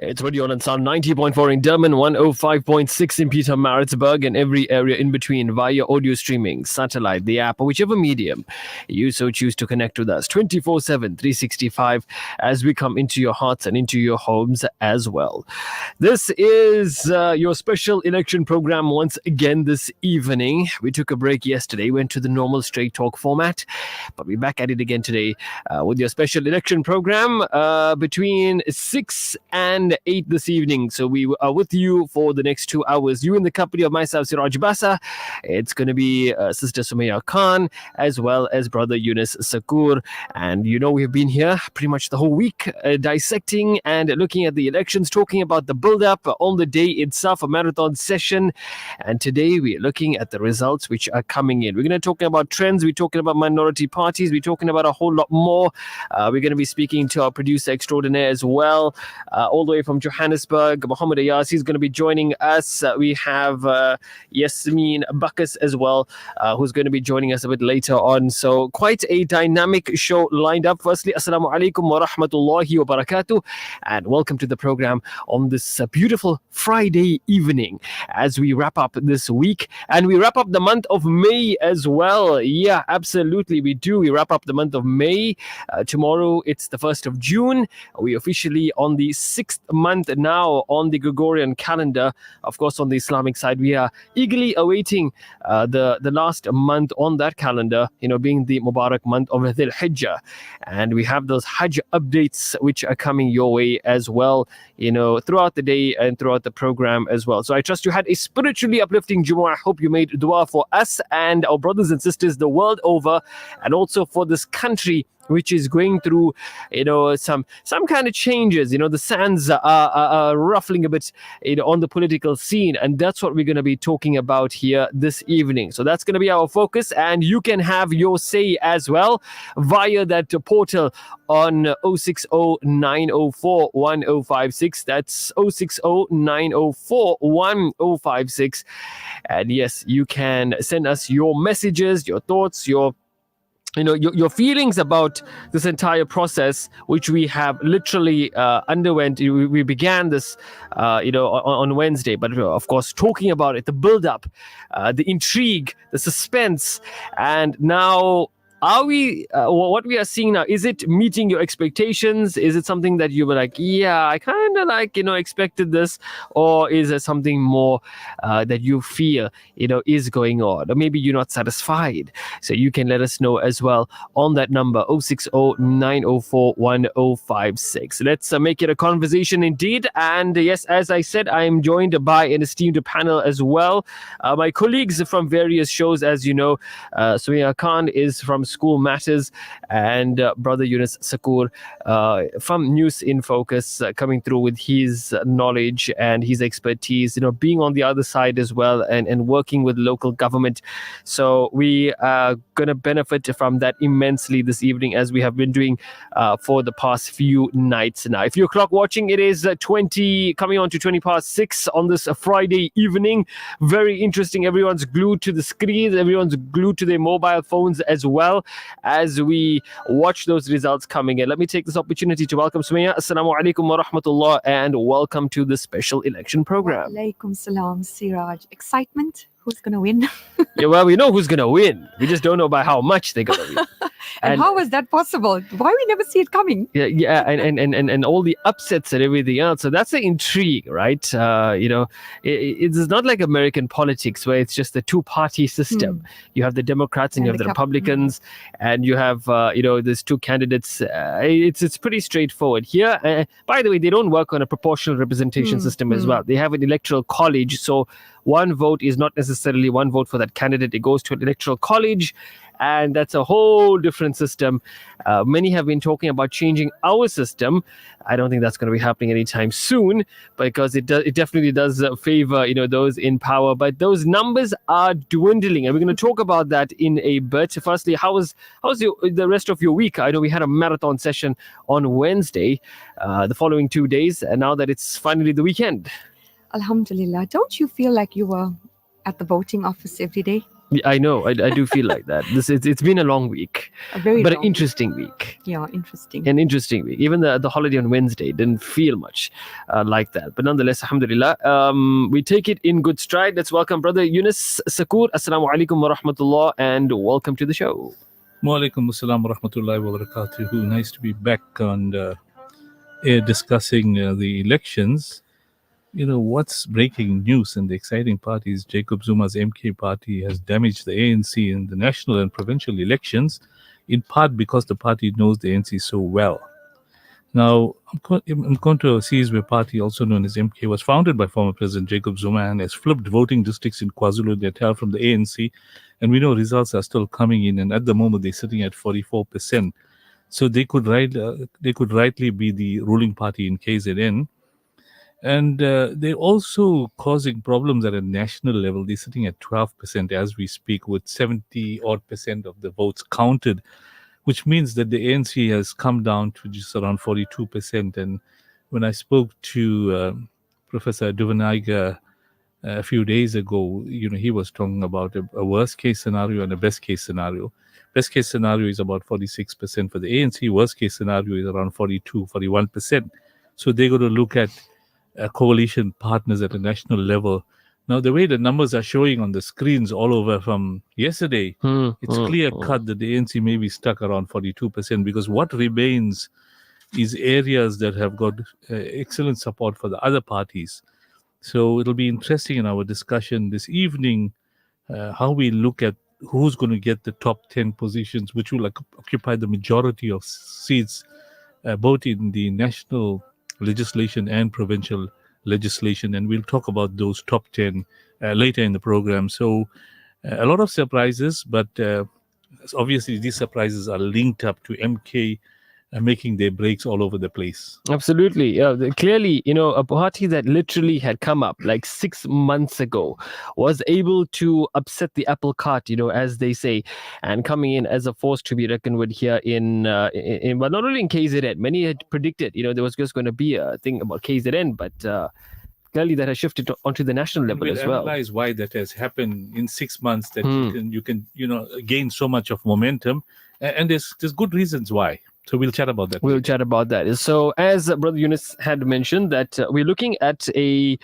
It's Radio on Sound 90.4 in Durban, 105.6 in Pietermaritzburg, and every area in between via audio streaming, satellite, the app, or whichever medium you so choose to connect with us 24/7, 365 as we come into your hearts and into your homes as well. This is your special election program once again this evening. We took a break yesterday, went to the normal straight talk format, but we're back at it again today with your special election program between 6 and 8 this evening. So we are with you for the next 2 hours. You in the company of myself, Seraj Bassa. It's going to be Sister Sumaya Khan as well as Brother Yunus Sacoor. And you know, we've been here pretty much the whole week dissecting and looking at the elections, talking about the build-up on the day itself, a marathon session. And today we're looking at the results which are coming in. We're going to talk about trends. We're talking about minority parties. We're talking about a whole lot more. We're going to be speaking to our producer extraordinaire as well, all the way from Johannesburg. Muhammad Ayaz, he's going to be joining us. We have Yasmin Bakas as well, who's going to be joining us a bit later on. So quite a dynamic show lined up. Firstly, Assalamu alaikum wa rahmatullahi wa barakatuh, and welcome to the program on this beautiful Friday evening as we wrap up this week and we wrap up the month of May as well. Yeah, absolutely, we do. We wrap up the month of May. Tomorrow it's the 1st of June. We officially on the 6th month now on the Gregorian calendar. Of course, on the Islamic side, we are eagerly awaiting the last month on that calendar, you know, being the Mubarak month of Dhul Hijjah. And we have those Hajj updates which are coming your way as well, you know, throughout the day and throughout the program as well. So I trust you had a spiritually uplifting Jummah. I hope you made dua for us and our brothers and sisters the world over, and also for this country which is going through, you know, some kind of changes. You know, the sands are ruffling a bit, you know, on the political scene, and that's what we're going to be talking about here this evening. So that's going to be our focus, and you can have your say as well via that portal on 060-904-1056. That's 060-904-1056. And yes, you can send us your messages, your thoughts, your feelings about this entire process, which we have literally underwent. We began this, on Wednesday, but of course, talking about it, the build-up, the intrigue, the suspense, and now. Are we, what we are seeing now, is it meeting your expectations? Is it something that you were like, yeah, I kind of like, expected this? Or is there something more that you feel, is going on? Or maybe you're not satisfied. So you can let us know as well on that number, 060-904-1056. Let's make it a conversation indeed. And yes, as I said, I am joined by an esteemed panel as well. My colleagues from various shows, as you know, Sumaya Khan is from School Matters, and Brother Yunus Sacoor from News in Focus, coming through with his knowledge and his expertise, being on the other side as well and working with local government. So we are going to benefit from that immensely this evening, as we have been doing for the past few nights now. If you're clock watching, it is coming on to 6 on this Friday evening. Very interesting. Everyone's glued to the screens. Everyone's glued to their mobile phones as well, as we watch those results coming in. Let me take this opportunity to welcome Sumaya. Assalamu alaikum wa rahmatullah, and welcome to the special election program. Alaikum salam, Seraj. Excitement, Who's going to win? Yeah, well, we know who's going to win. We just don't know by how much they're going to win. And how was that possible? Why we never see it coming? Yeah, and all the upsets and everything else. So that's the intrigue, right? It's not like American politics where it's just the two-party system. You have the Democrats and you have the Republicans, and you have there's two candidates. It's pretty straightforward here. By the way, they don't work on a proportional representation system as well. They have an electoral college, so one vote is not necessarily one vote for that candidate. It goes to an electoral college, and that's a whole different system. Many have been talking about changing our system. I don't think that's going to be happening anytime soon, because it definitely does favor those in power. But those numbers are dwindling, and we're going to talk about that in a bit. Firstly, how's the rest of your week? I know we had a marathon session on Wednesday, the following 2 days, and now that it's finally the weekend. Alhamdulillah. Don't you feel like you were at the voting office every day? I know. I do feel like that. It's been a long week, but an interesting week. Yeah, interesting. An interesting week. Even the holiday on Wednesday didn't feel much like that. But nonetheless, alhamdulillah, we take it in good stride. Let's welcome Brother Yunus Sacoor. Assalamu alaikum wa rahmatullah, and welcome to the show. Wa alaikum assalam wa rahmatullahi wa barakatuhu. Nice to be back on air discussing the elections. What's breaking news, and the exciting part is Jacob Zuma's MK party has damaged the ANC in the national and provincial elections, in part because the party knows the ANC so well. Now, Mkhonto party, also known as MK, was founded by former President Jacob Zuma and has flipped voting districts in KwaZulu-Natal from the ANC, and we know results are still coming in, and at the moment they're sitting at 44%. So they could rightly be the ruling party in KZN. And they're also causing problems at a national level. They're sitting at 12% as we speak, with 70% of the votes counted, which means that the ANC has come down to just around 42%. And when I spoke to Professor Duvanaiga a few days ago, he was talking about a worst case scenario and a best case scenario. Best case scenario is about 46% for the ANC. Worst case scenario is around 41%. So they're going to look at coalition partners at a national level. Now, the way the numbers are showing on the screens all over from yesterday, it's clear cut that the ANC may be stuck around 42%, because what remains is areas that have got excellent support for the other parties. So it'll be interesting in our discussion this evening how we look at who's going to get the top 10 positions, which will occupy the majority of seats, both in the national legislation and provincial legislation, and we'll talk about those top 10 later in the program. So a lot of surprises, but obviously these surprises are linked up to MK making their breaks all over the place. Absolutely. Clearly, a party that literally had come up like 6 months ago was able to upset the apple cart, as they say, and coming in as a force to be reckoned with here in but not only in KZN. Many had predicted, there was just going to be a thing about KZN, but clearly that has shifted onto the national level as well. Analyze why that has happened in 6 months, that you can gain so much of momentum, and there's good reasons why. So we'll chat about that. We'll chat about that. So as Brother Yunus had mentioned, that we're looking at a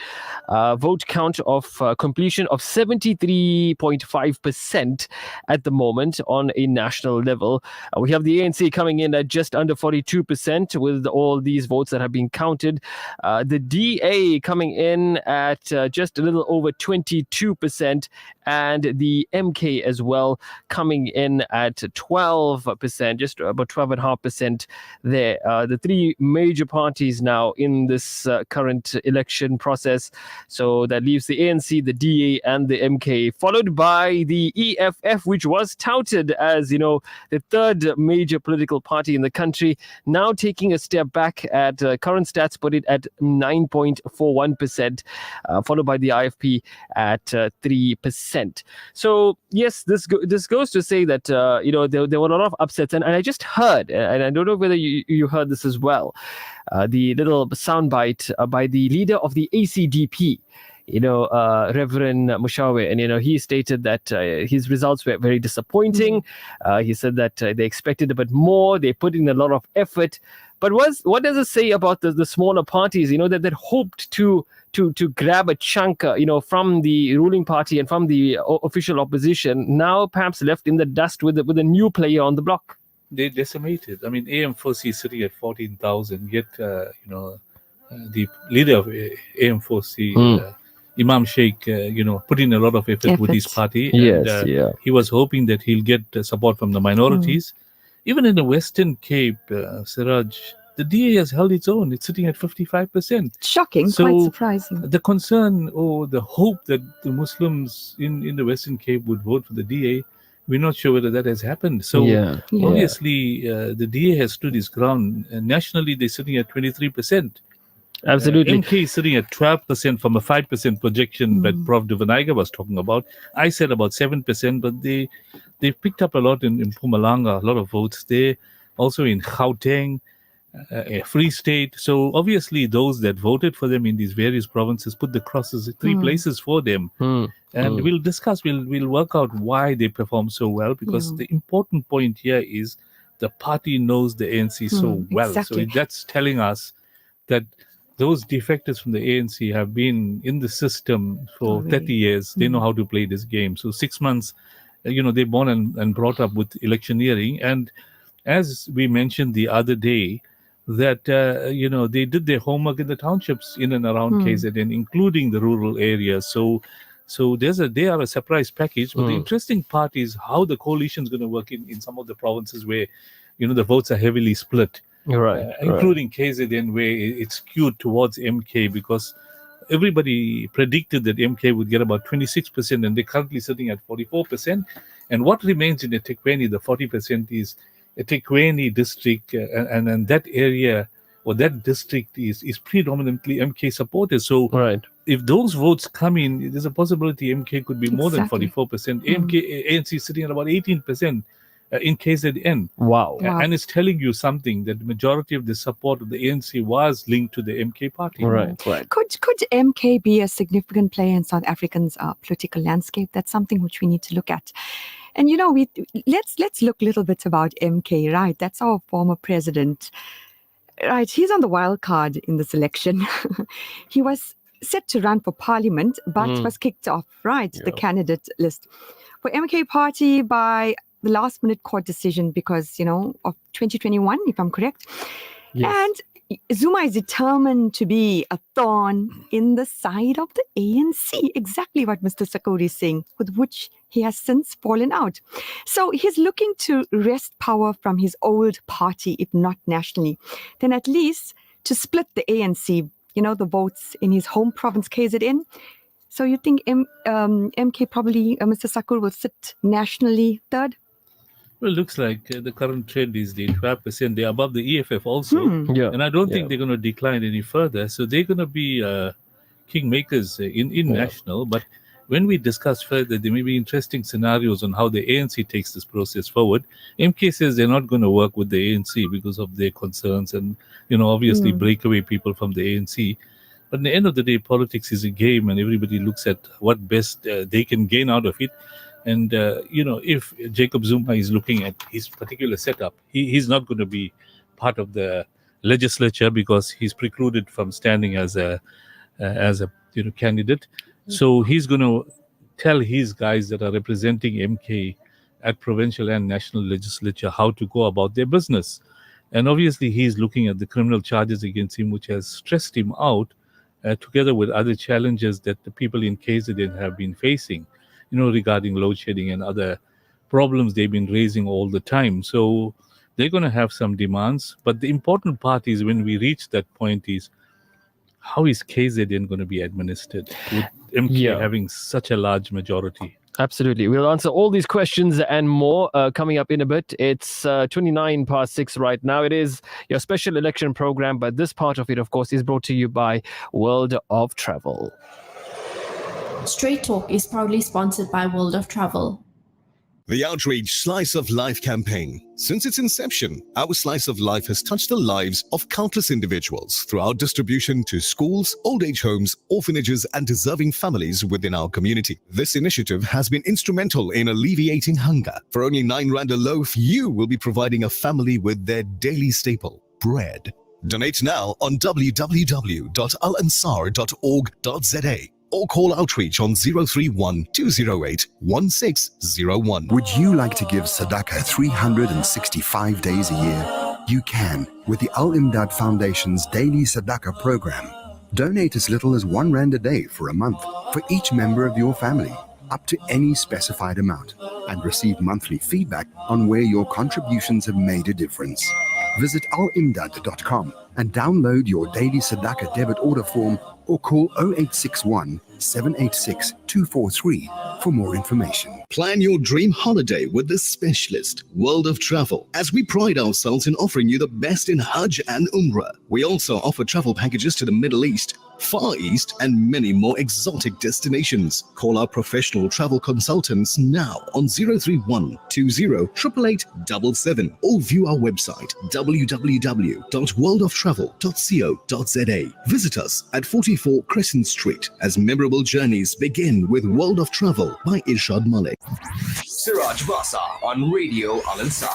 vote count of completion of 73.5% at the moment on a national level. We have the ANC coming in at just under 42% with all these votes that have been counted. The DA coming in at just a little over 22%, and the MK as well coming in at 12%, just about 12.5% there. The three major parties now in this current election process. So that leaves the ANC, the DA, and the MK, followed by the EFF, which was touted as, the third major political party in the country, now taking a step back at current stats, put it at 9.41%, followed by the IFP at 3%. So yes, this goes to say that there were a lot of upsets, and I just heard, and I don't know whether you heard this as well, the little soundbite by the leader of the ACDP, Reverend Mushawe, and he stated that his results were very disappointing. He said that they expected a bit more, they put in a lot of effort. But what does it say about the smaller parties, that hoped to to grab a chunk, from the ruling party and from the official opposition, now perhaps left in the dust with a new player on the block. They decimated. I mean, AM4C is sitting at 14,000, yet, the leader of AM4C, Imam Sheikh, put in a lot of effort with his party. Yes, and he was hoping that he'll get support from the minorities. Even in the Western Cape, Seraj, the DA has held its own. It's sitting at 55%. Shocking, So quite surprising. the concern or the hope that the Muslims in the Western Cape would vote for the DA, we're not sure whether that has happened. So obviously, the DA has stood its ground. Nationally, they're sitting at 23%. Absolutely. MK is sitting at 12% from a 5% projection that Prof. Devanaiga was talking about. I said about 7%, but they've picked up a lot in Mpumalanga, a lot of votes there. Also in Gauteng, Free State. So obviously those that voted for them in these various provinces put the crosses at 3 places for them. And we'll discuss, we'll work out why they perform so well, because the important point here is the party knows the ANC so well. Exactly. So that's telling us that those defectors from the ANC have been in the system for 30 years. They know how to play this game. So 6 months, they're born and brought up with electioneering. And as we mentioned the other day, that, they did their homework in the townships in and around KZN, including the rural areas. So they are a surprise package. But the interesting part is how the coalition is going to work in some of the provinces where, the votes are heavily split. Including KZN, where it's skewed towards MK, because everybody predicted that MK would get about 26%, and they're currently sitting at 44%. And what remains in eThekwini, the 40%, is eThekwini district, and that area or that district is predominantly MK supporters. So if those votes come in, there's a possibility MK could be more than 44%. ANC is sitting at about 18%. In KZN. Wow. And it's telling you something, that the majority of the support of the ANC was linked to the MK party. Right. Could MK be a significant player in South African's political landscape? That's something which we need to look at. And let's look a little bit about MK, right? That's our former president. Right, he's on the wild card in this election. He was set to run for parliament, but was kicked off, the candidate list. For MK party by the last minute court decision because, of 2021, if I'm correct. Yes. And Zuma is determined to be a thorn in the side of the ANC. Exactly what Mr. Sacoor is saying, with which he has since fallen out. So he's looking to wrest power from his old party, if not nationally, then at least to split the ANC, the votes in his home province, KZN. So you think MK probably, Mr. Sacoor, will sit nationally third? Well, it looks like the current trend is the 12%. They're above the EFF also. And I don't think they're going to decline any further. So they're going to be kingmakers in national. But when we discuss further, there may be interesting scenarios on how the ANC takes this process forward. MK says they're not going to work with the ANC because of their concerns and, obviously breakaway people from the ANC. But at the end of the day, politics is a game, and everybody looks at what best they can gain out of it. And, if Jacob Zuma is looking at his particular setup, he's not going to be part of the legislature because he's precluded from standing as a candidate. So he's going to tell his guys that are representing MK at provincial and national legislature how to go about their business. And obviously he's looking at the criminal charges against him, which has stressed him out, together with other challenges that the people in KZN have been facing, regarding load shedding and other problems they've been raising all the time. So they're going to have some demands. But the important part is when we reach that point is, how is KZN going to be administered with MK having such a large majority? Absolutely. We'll answer all these questions and more coming up in a bit. It's 6:29 right now. It is your special election program, but this part of it, of course, is brought to you by World of Travel. Straight Talk is proudly sponsored by World of Travel. The Outrage Slice of Life campaign. Since its inception, our Slice of Life has touched the lives of countless individuals through our distribution to schools, old age homes, orphanages, and deserving families within our community. This initiative has been instrumental in alleviating hunger. For only 9 Rand a loaf, you will be providing a family with their daily staple, bread. Donate now on www.alansar.org.za or call Outreach on 031 208 1601. Would you like to give Sadaqah 365 days a year? You can with the Al Imdad Foundation's Daily Sadaqah program. Donate as little as R1 a day for a month for each member of your family, up to any specified amount, and receive monthly feedback on where your contributions have made a difference. Visit alimdad.com and download your Daily Sadaqah debit order form or call 0861 786 243 for more information. Plan your dream holiday with this specialist, World of Travel. As we pride ourselves in offering you the best in Hajj and Umrah, we also offer travel packages to the Middle East, Far East, and many more exotic destinations. Call our professional travel consultants now on 031 20 888 77 or view our website www.worldoftravel.co.za. Visit us at 44 Crescent Street as memorable journeys begin with World of Travel by Irshad Malik. Seraj Bassa on Radio Al Ansar.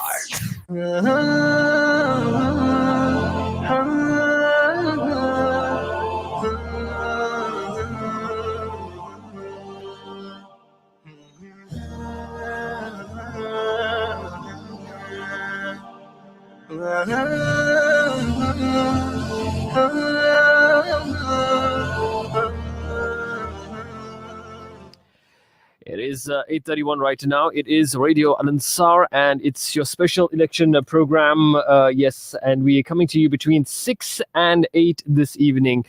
It is 8:31 right now. It is Radio Al Ansar, and it's your special election program. Yes, and we are coming to you between 6 and 8 this evening.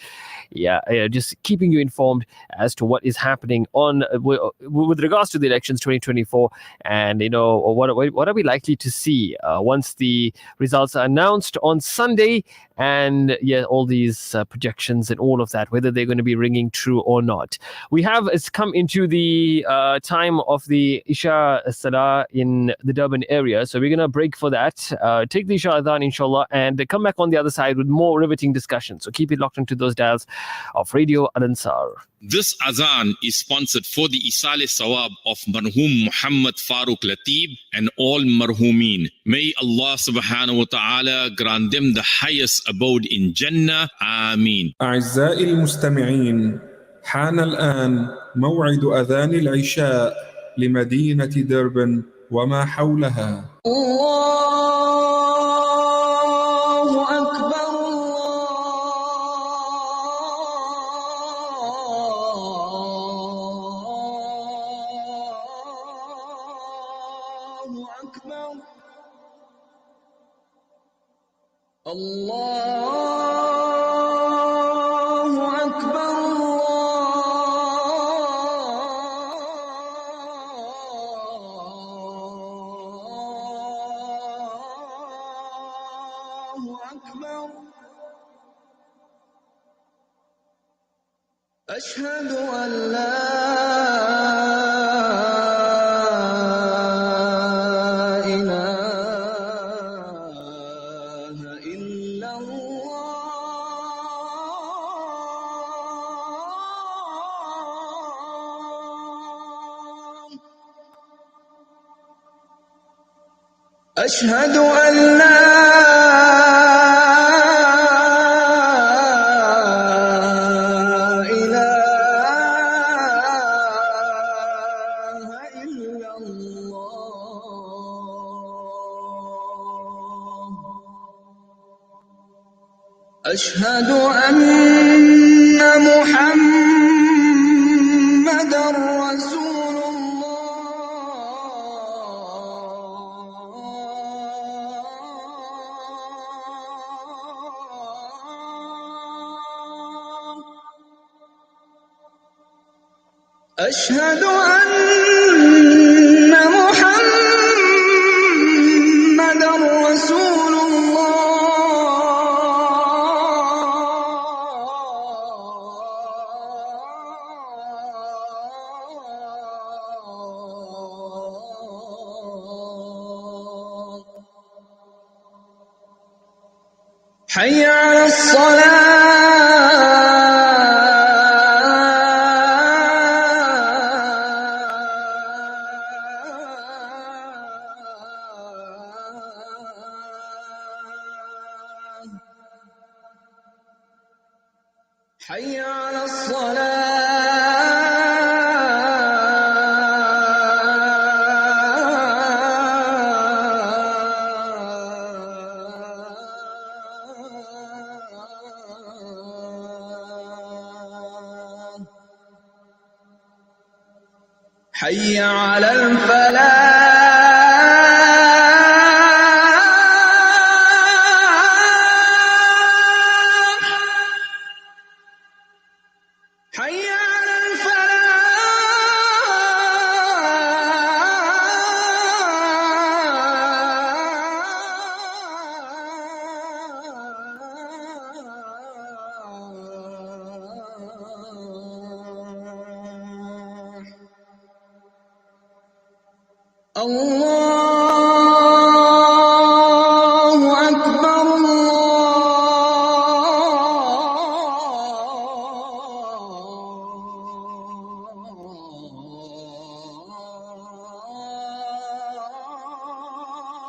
Just keeping you informed as to what is happening on with regards to the elections 2024, and what are we likely to see once the results are announced on Sunday, and all these projections and all of that, whether they're going to be ringing true or not. It's come into the time of the Isha Salah in the Durban area, so we're going to break for that, take the Isha Adhan inshallah, and come back on the other side with more riveting discussion. So keep it locked into those dials of Radio Al Ansar. This Azan is sponsored for the Isale Sawab of Marhum Muhammad Farooq Latib and all Marhumin. May Allah subhanahu wa ta'ala grant them the highest abode in Jannah. Ameen. أعزائي المستمعين، حان الآن موعد أذان العشاء لمدينة دربن وما حولها. أشهد أن لا إله إلا الله أشهد أن لا أشهد أن محمدًا رسول الله أشهد أن محمدًا رسول حي على الصلاة حي على الفلاح حي على الفلاح الله أكبر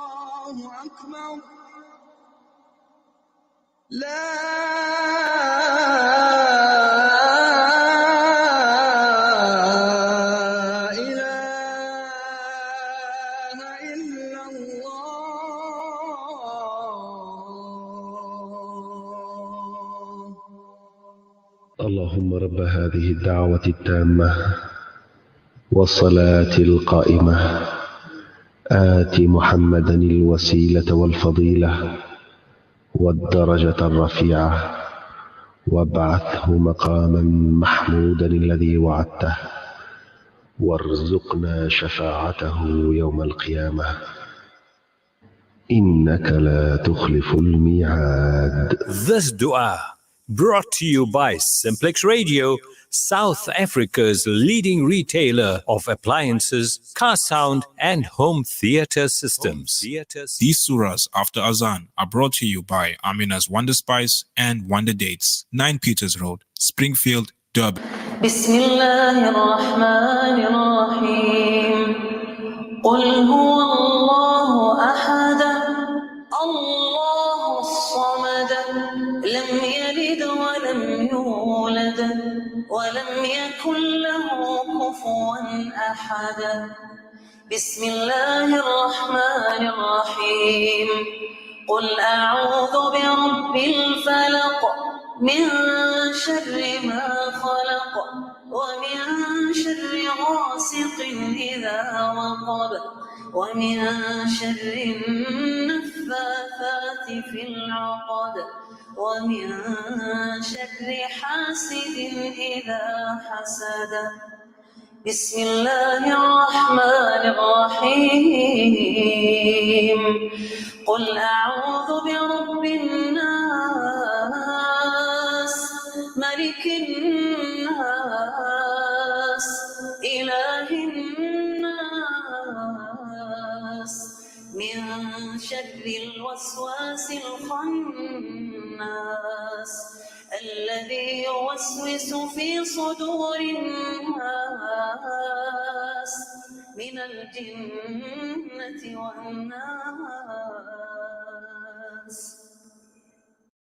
الله أكبر لا إله إلا الله اللهم رب هذه الدعوة التامة والصلاة القائمة آت محمدا الوسيلة والفضيلة والدرجة الرفيعة وابعثه مقاما محمودا الذي وعدته وارزقنا شفاعته يوم القيامة إنك لا تخلف الميعاد. This dua brought to you by Simplex Radio, South Africa's leading retailer of appliances, car sound and home theater systems. These surahs after Azan are brought to you by Amina's Wonder Spice and Wonder Dates, 9 Peters Road, Springfield, Durban. بسم الله الرحمن الرحيم قل هو الله أحد الله الصمد لم يلد ولم يولد ولم يكن له كفوا أحد بسم الله الرحمن الرحيم قل أعوذ برب الفلق من شر ما خلق ومن شر غاسق إذا وقب ومن شر النفاثات في العقد ومن شر حاسد إذا حسد بسم الله الرحمن الرحيم قل أعوذ برب الناس ملك الناس إله الناس من شر الوسواس الخناس الذي يوسوس في صدور الناس من الجنة والناس.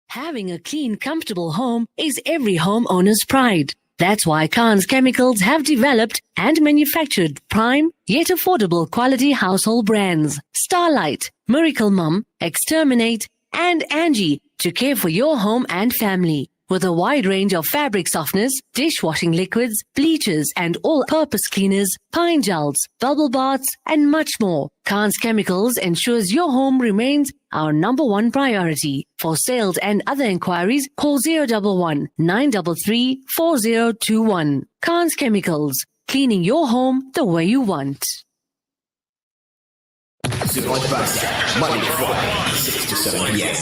Having a clean, comfortable home is every homeowner's pride. That's why Khan's Chemicals have developed and manufactured prime yet affordable quality household brands Starlight, Miracle Mum, Exterminate, and Angie to care for your home and family. With a wide range of fabric softeners, dishwashing liquids, bleaches, and all-purpose cleaners, pine gels, bubble baths, and much more, Khan's Chemicals ensures your home remains our #1 priority. For sales and other inquiries, call 011 933 4021. Khan's Chemicals, cleaning your home the way you want. Seraj Bassa, Monday to Friday, 6 to 7 p.m.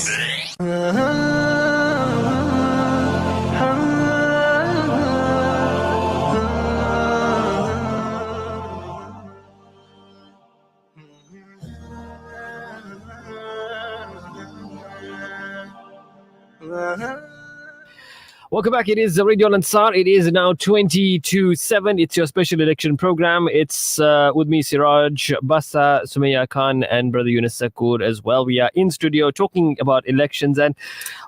Welcome back. It is the Radio Ansar. It is now 20 to 7. It's your special election program. It's with me, Seraj, Bassa, Sumaya Khan, and Brother Yunus Sacoor as well. We are in studio talking about elections, and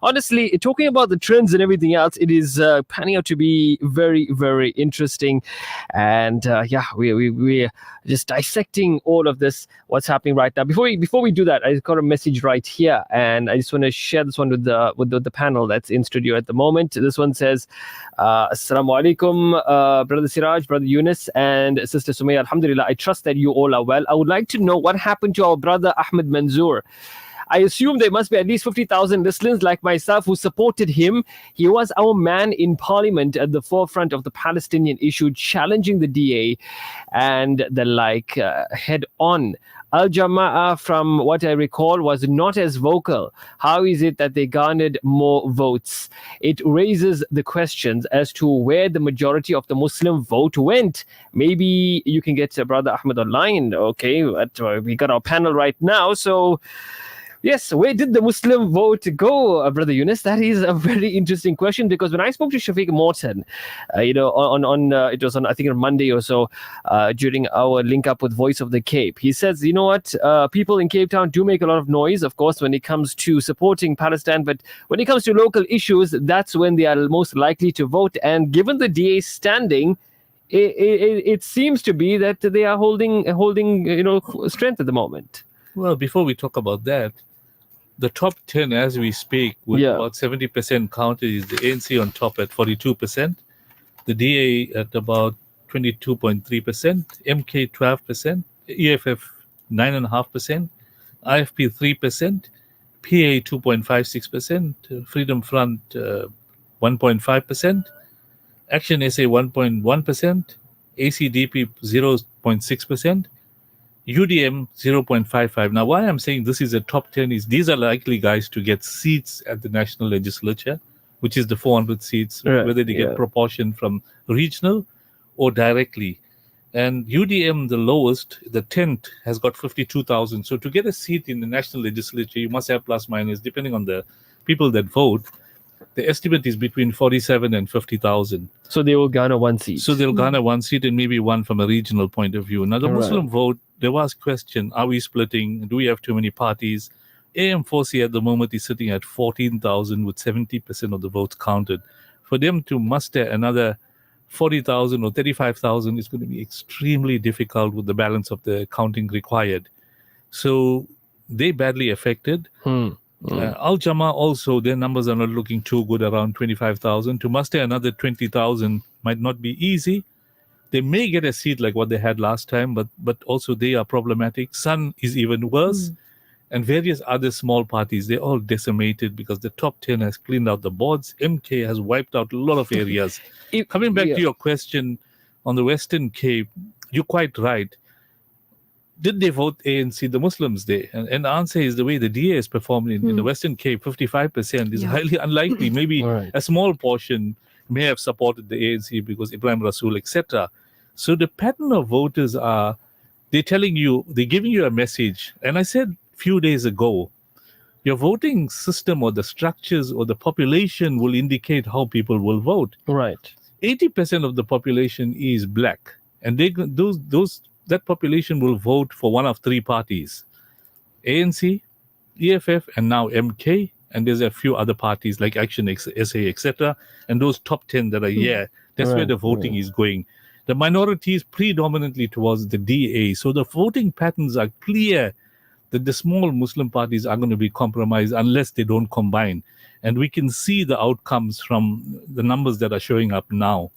honestly, talking about the trends and everything else. It is panning out to be very, very interesting. And we're just dissecting all of this, what's happening right now. Before we do that, I got a message right here, and I just want to share this one with the panel that's in studio at the moment. This one says, Assalamu alaikum, Brother Seraj, Brother Yunus, and Sister Sumaya. Alhamdulillah, I trust that you all are well. I would like to know what happened to our brother Ahmed Manzoor. I assume there must be at least 50,000 Muslims like myself who supported him. He was our man in parliament at the forefront of the Palestinian issue, challenging the DA and the like head on. Al Jama'ah, from what I recall, was not as vocal. How is it that they garnered more votes? It raises the questions as to where the majority of the Muslim vote went. Maybe you can get Brother Ahmed online. Okay, but we got our panel right now. So, yes, where did the Muslim vote go, Brother Yunus? That is a very interesting question, because when I spoke to Shafiq Morton, on it was on, I think, on Monday or so, during our link up with Voice of the Cape, he says, you know what, people in Cape Town do make a lot of noise, of course, when it comes to supporting Palestine, but when it comes to local issues, that's when they are most likely to vote. And given the DA's standing, it seems to be that they are holding strength at the moment. Well, before we talk about that, the top 10 as we speak, with about 70% counted, is the ANC on top at 42%, the DA at about 22.3%, MK 12%, EFF 9.5%, IFP 3%, PA 2.56%, Freedom Front 1.5%, Action SA 1.1%, ACDP 0.6%, UDM 0.55. Now, why I'm saying this is a top 10 is these are likely guys to get seats at the national legislature, which is the 400 seats, whether they get proportion from regional or directly. And UDM, the lowest, the 10th, has got 52,000. So to get a seat in the national legislature, you must have plus minus, depending on the people that vote. The estimate is between 47 and 50,000. So they will garner one seat. So they'll garner one seat and maybe one from a regional point of view. Now, the Muslim vote, there was question, are we splitting? Do we have too many parties? AM4C at the moment is sitting at 14,000 with 70% of the votes counted. For them to muster another 40,000 or 35,000 is going to be extremely difficult with the balance of the counting required. So they badly affected. Al Jama also, their numbers are not looking too good, around 25,000. To muster another 20,000 might not be easy. They may get a seat like what they had last time, but also they are problematic. Sun is even worse. And various other small parties, they're all decimated because the top 10 has cleaned out the boards. MK has wiped out a lot of areas. Coming back to your question on the Western Cape, you're quite right. Did they vote ANC, the Muslims there? And the answer is the way the DA is performing in the Western Cape, 55% is highly unlikely. Maybe a small portion may have supported the ANC because Ibrahim Rasool, etc. So the pattern of voters are, they're telling you, they're giving you a message. And I said a few days ago, your voting system or the structures or the population will indicate how people will vote. 80% of the population is black. And that population will vote for one of three parties, ANC, EFF, and now MK, and there's a few other parties like Action SA, etc. And those top 10 that are here, that's where the voting is going. The minority is predominantly towards the DA. So the voting patterns are clear that the small Muslim parties are going to be compromised unless they don't combine. And we can see the outcomes from the numbers that are showing up now.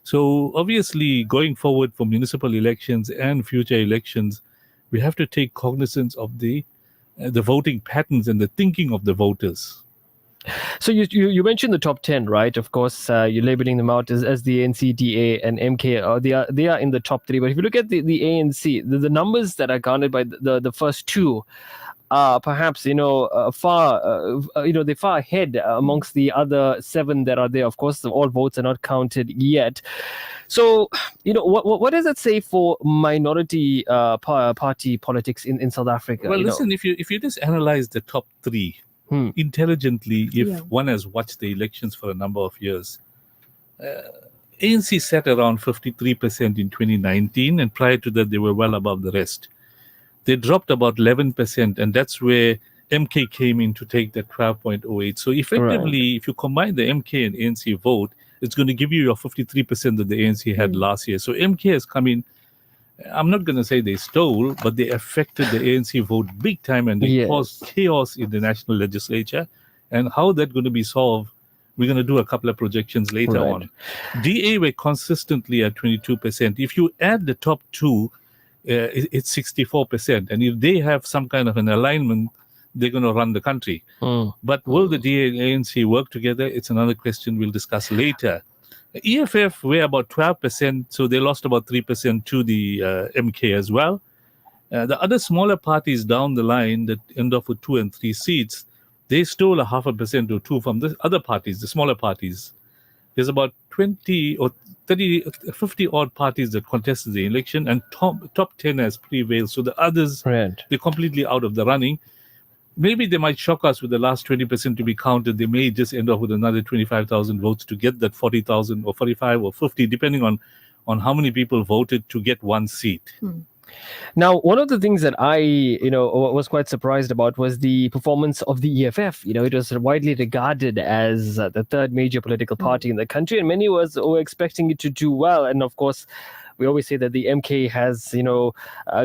So obviously, going forward for municipal elections and future elections, we have to take cognizance of the voting patterns and the thinking of the voters. So you mentioned the top 10, right? Of course, you're labeling them out as the ANC, DA, and MK. They are in the top three. But if you look at the ANC, the numbers that are garnered by the first two are perhaps they're far ahead amongst the other seven that are there. Of course, all votes are not counted yet. So what does that say for minority party politics in South Africa? Well, listen, if you just analyze the top three intelligently, if one has watched the elections for a number of years, ANC sat around 53% in 2019, and prior to that, they were well above the rest. They dropped about 11%, and that's where MK came in to take that 12.08. So effectively, if you combine the MK and ANC vote, it's going to give you your 53% that the ANC had last year. So MK has come in. I'm not going to say they stole, but they affected the ANC vote big time, and they caused chaos in the national legislature. And how that's going to be solved, We're going to do a couple of projections later on. DA were consistently at 22%. If you add the top two, it's 64%. And if they have some kind of an alignment, they're going to run the country. But will the DA and ANC work together? It's another question we'll discuss later. EFF were about 12%, so they lost about 3% to the MK as well. The other smaller parties down the line that end up with 2 and 3 seats, they stole 0.5% or 2 from the other parties, the smaller parties. There's about 20 or 30, 50 odd parties that contested the election, and top 10 has prevailed. So the others, they're completely out of the running. Maybe they might shock us with the last 20% to be counted. They may just end up with another 25,000 votes to get that 40,000 or 45 or 50, depending on how many people voted to get one seat. Now, one of the things that I, was quite surprised about was the performance of the EFF. It was widely regarded as the third major political party in the country, and many were expecting it to do well. And of course, we always say that the MK has,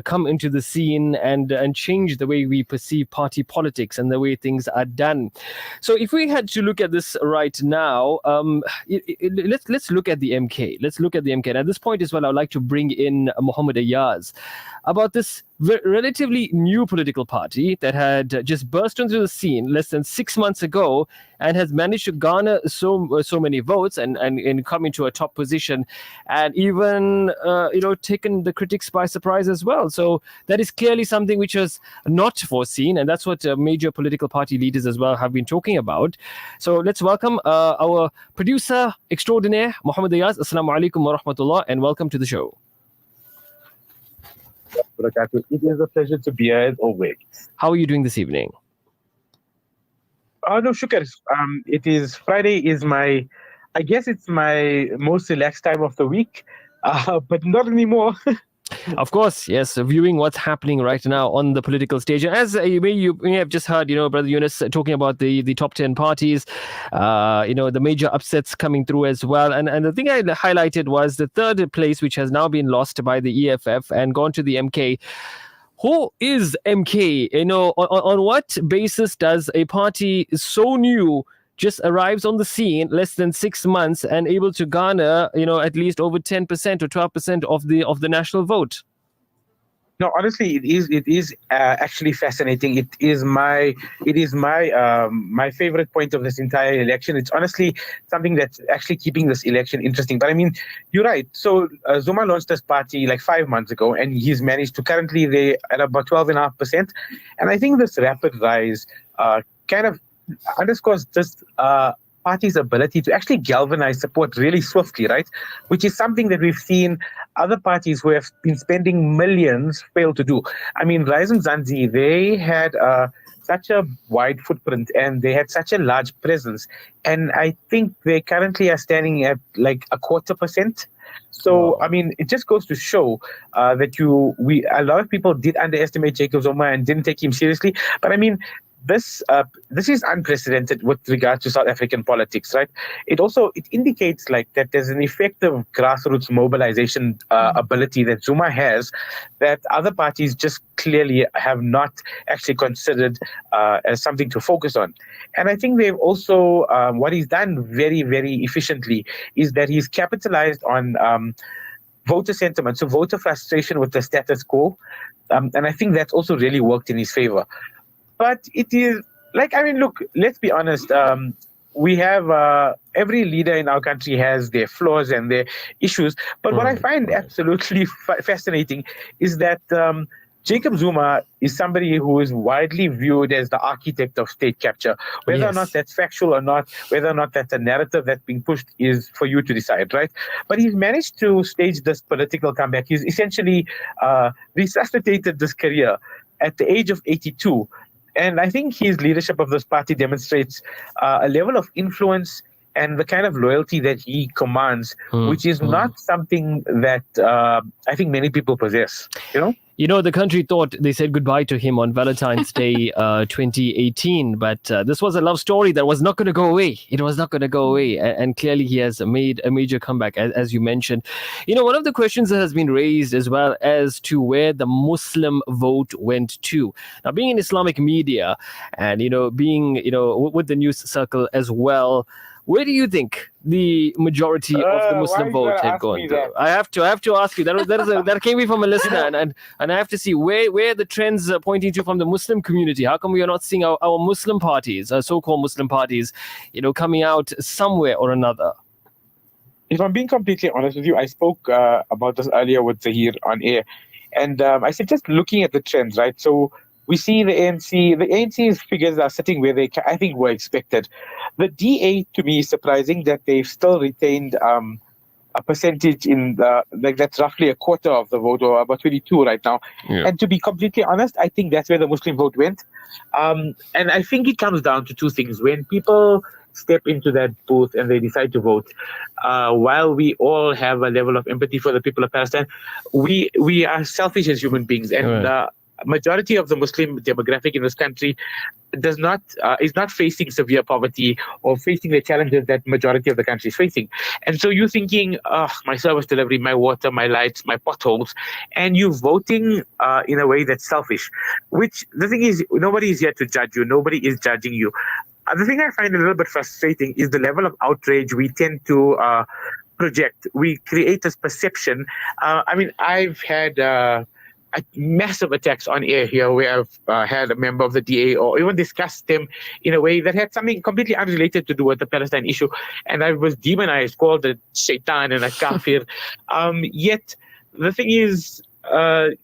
come into the scene and changed the way we perceive party politics and the way things are done. So if we had to look at this right now, let's look at the MK. Let's look at the MK. And at this point as well, I'd like to bring in Muhammad Ayaz about this relatively new political party that had just burst onto the scene less than 6 months ago and has managed to garner so many votes and come into a top position, and even taken the critics by surprise as well. So that is clearly something which was not foreseen, and that's what major political party leaders as well have been talking about. So let's welcome our producer extraordinaire, Muhammad Ayaz. Assalamu alaikum wa rahmatullah, and welcome to the show. It is a pleasure to be here as always. How are you doing this evening? No, shukr. It is Friday. I guess it's my most relaxed time of the week, but not anymore. Of course, yes. Viewing what's happening right now on the political stage. As you may have just heard, Brother Yunus talking about the top 10 parties, the major upsets coming through as well. And the thing I highlighted was the third place, which has now been lost by the EFF and gone to the MK. Who is MK? On what basis does a party so new just arrives on the scene less than 6 months and able to garner, at least over 10% or 12% of the national vote? No, honestly, it is actually fascinating. It is my favorite point of this entire election. It's honestly something that's actually keeping this election interesting. But I mean, you're right. So Zuma launched this party like 5 months ago, and he's managed to currently they're at about 12.5%. And I think this rapid rise kind of underscores this party's ability to actually galvanize support really swiftly, right? Which is something that we've seen other parties who have been spending millions fail to do. I mean, Rise and Zanzi, they had such a wide footprint and they had such a large presence. And I think they currently are standing at like 0.25%. So, I mean, it just goes to show that a lot of people did underestimate Jacob Zuma and didn't take him seriously. But I mean, this is unprecedented with regard to South African politics, right? It indicates like that there's an effective grassroots mobilization ability that Zuma has that other parties just clearly have not actually considered as something to focus on. And I think they've also, what he's done very, very efficiently is that he's capitalized on voter sentiment, so voter frustration with the status quo. And I think that's also really worked in his favor. But it is like, I mean, look, let's be honest. We have every leader in our country has their flaws and their issues. But what I find absolutely fascinating is that Jacob Zuma is somebody who is widely viewed as the architect of state capture. Whether or not that's factual or not, whether or not that's a narrative that's being pushed is for you to decide, right? But he's managed to stage this political comeback. He's essentially resuscitated this career at the age of 82. And I think his leadership of this party demonstrates a level of influence and the kind of loyalty that he commands, which is not something that I think many people possess, the country thought they said goodbye to him on Valentine's Day 2018, but this was a love story that was not going to go away. It was not going to go away. And clearly he has made a major comeback, as you mentioned. One of the questions that has been raised as well as to where the Muslim vote went to. Now, being in Islamic media and, being, with the news circle as well, where do you think the majority of the Muslim vote had gone to? I have to ask you. That came in from a listener, and I have to see where the trends are pointing to from the Muslim community. How come we are not seeing our Muslim parties, our so-called Muslim parties, coming out somewhere or another? If I'm being completely honest with you, I spoke about this earlier with Zahir on air, and I said just looking at the trends, right? So we see the ANC's figures are sitting where they, I think, were expected. The DA, to me, is surprising that they've still retained a percentage in that's roughly a quarter of the vote, or about 22 right now. Yeah. And to be completely honest, I think that's where the Muslim vote went. And I think it comes down to two things. When people step into that booth and they decide to vote, while we all have a level of empathy for the people of Palestine, we are selfish as human beings, and majority of the Muslim demographic in this country is not facing severe poverty or facing the challenges that majority of the country is facing. And so you're thinking, my service delivery, my water, my lights, my potholes, and you're voting in a way that's selfish. Which the thing is, nobody is here to judge you. Nobody is judging you. The thing I find a little bit frustrating is the level of outrage we tend to project. We create this perception. I've had massive attacks on air here where I've had a member of the DA or even discussed them in a way that had something completely unrelated to do with the Palestine issue. And I was demonized, called a shaitan and a kafir. Yet the thing is,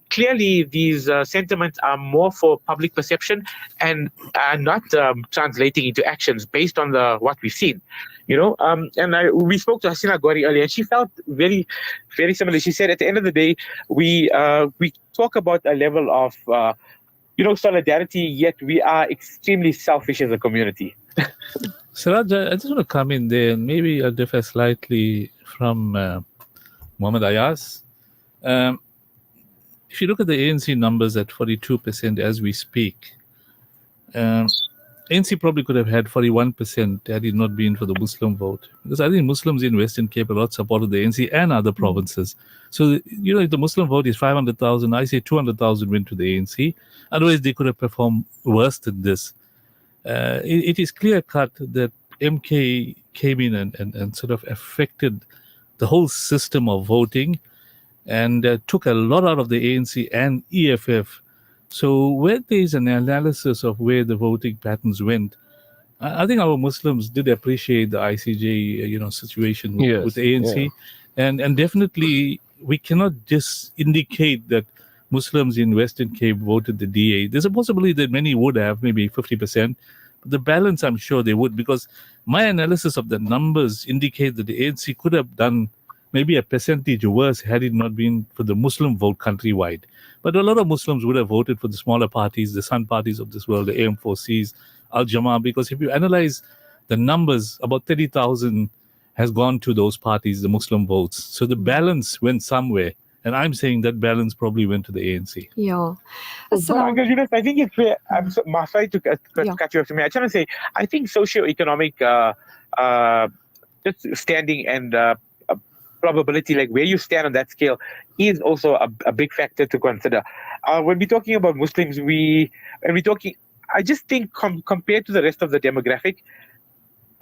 clearly these sentiments are more for public perception and are not translating into actions based on what we've seen. We spoke to Hasina Gori earlier, and she felt very, very similar. She said, at the end of the day, we talk about a level of, solidarity, yet we are extremely selfish as a community. Seraj, I just want to come in there and maybe I'll differ slightly from Muhammad Ayaz. If you look at the ANC numbers at 42% as we speak, ANC probably could have had 41% had it not been for the Muslim vote. Because I think Muslims in Western Cape a lot supported the ANC and other provinces. So, if the Muslim vote is 500,000, I say 200,000 went to the ANC. Otherwise, they could have performed worse than this. It is clear-cut that MK came in and sort of affected the whole system of voting and took a lot out of the ANC and EFF. So where there is an analysis of where the voting patterns went, I think our Muslims did appreciate the ICJ, situation with the ANC. Yeah. And definitely we cannot just indicate that Muslims in Western Cape voted the DA. There's a possibility that many would have, maybe 50%. But the balance, I'm sure they would, because my analysis of the numbers indicate that the ANC could have done maybe a percentage worse had it not been for the Muslim vote countrywide. But a lot of Muslims would have voted for the smaller parties, the Sun parties of this world, the AM4Cs, Al-Jamaa, because if you analyze the numbers, about 30,000 has gone to those parties, the Muslim votes. So the balance went somewhere. And I'm saying that balance probably went to the ANC. Yeah. So, Uncle Yunus, I think it's fair. I'm sorry to cut you off. I trying to say, I think socioeconomic just standing and probability, like where you stand on that scale, is also a big factor to consider. When we're talking about Muslims, I just think compared to the rest of the demographic,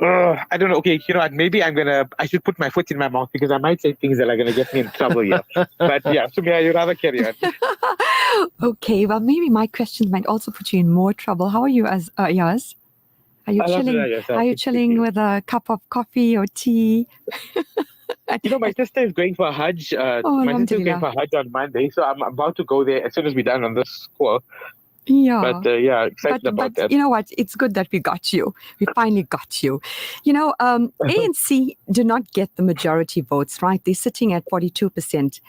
I don't know. Okay, maybe I should put my foot in my mouth because I might say things that are going to get me in trouble here. But yeah, Sumaya, you'd rather carry on. Okay, well, maybe my questions might also put you in more trouble. How are you, Ayaz? Are you chilling? Are you chilling with a cup of coffee or tea? My sister is going for Hajj. My sister is going for Hajj on Monday, so I'm about to go there as soon as we're done on this call. Yeah. But excited about that. You know what? It's good that we got you. We finally got you. ANC do not get the majority votes, right? They're sitting at 42%.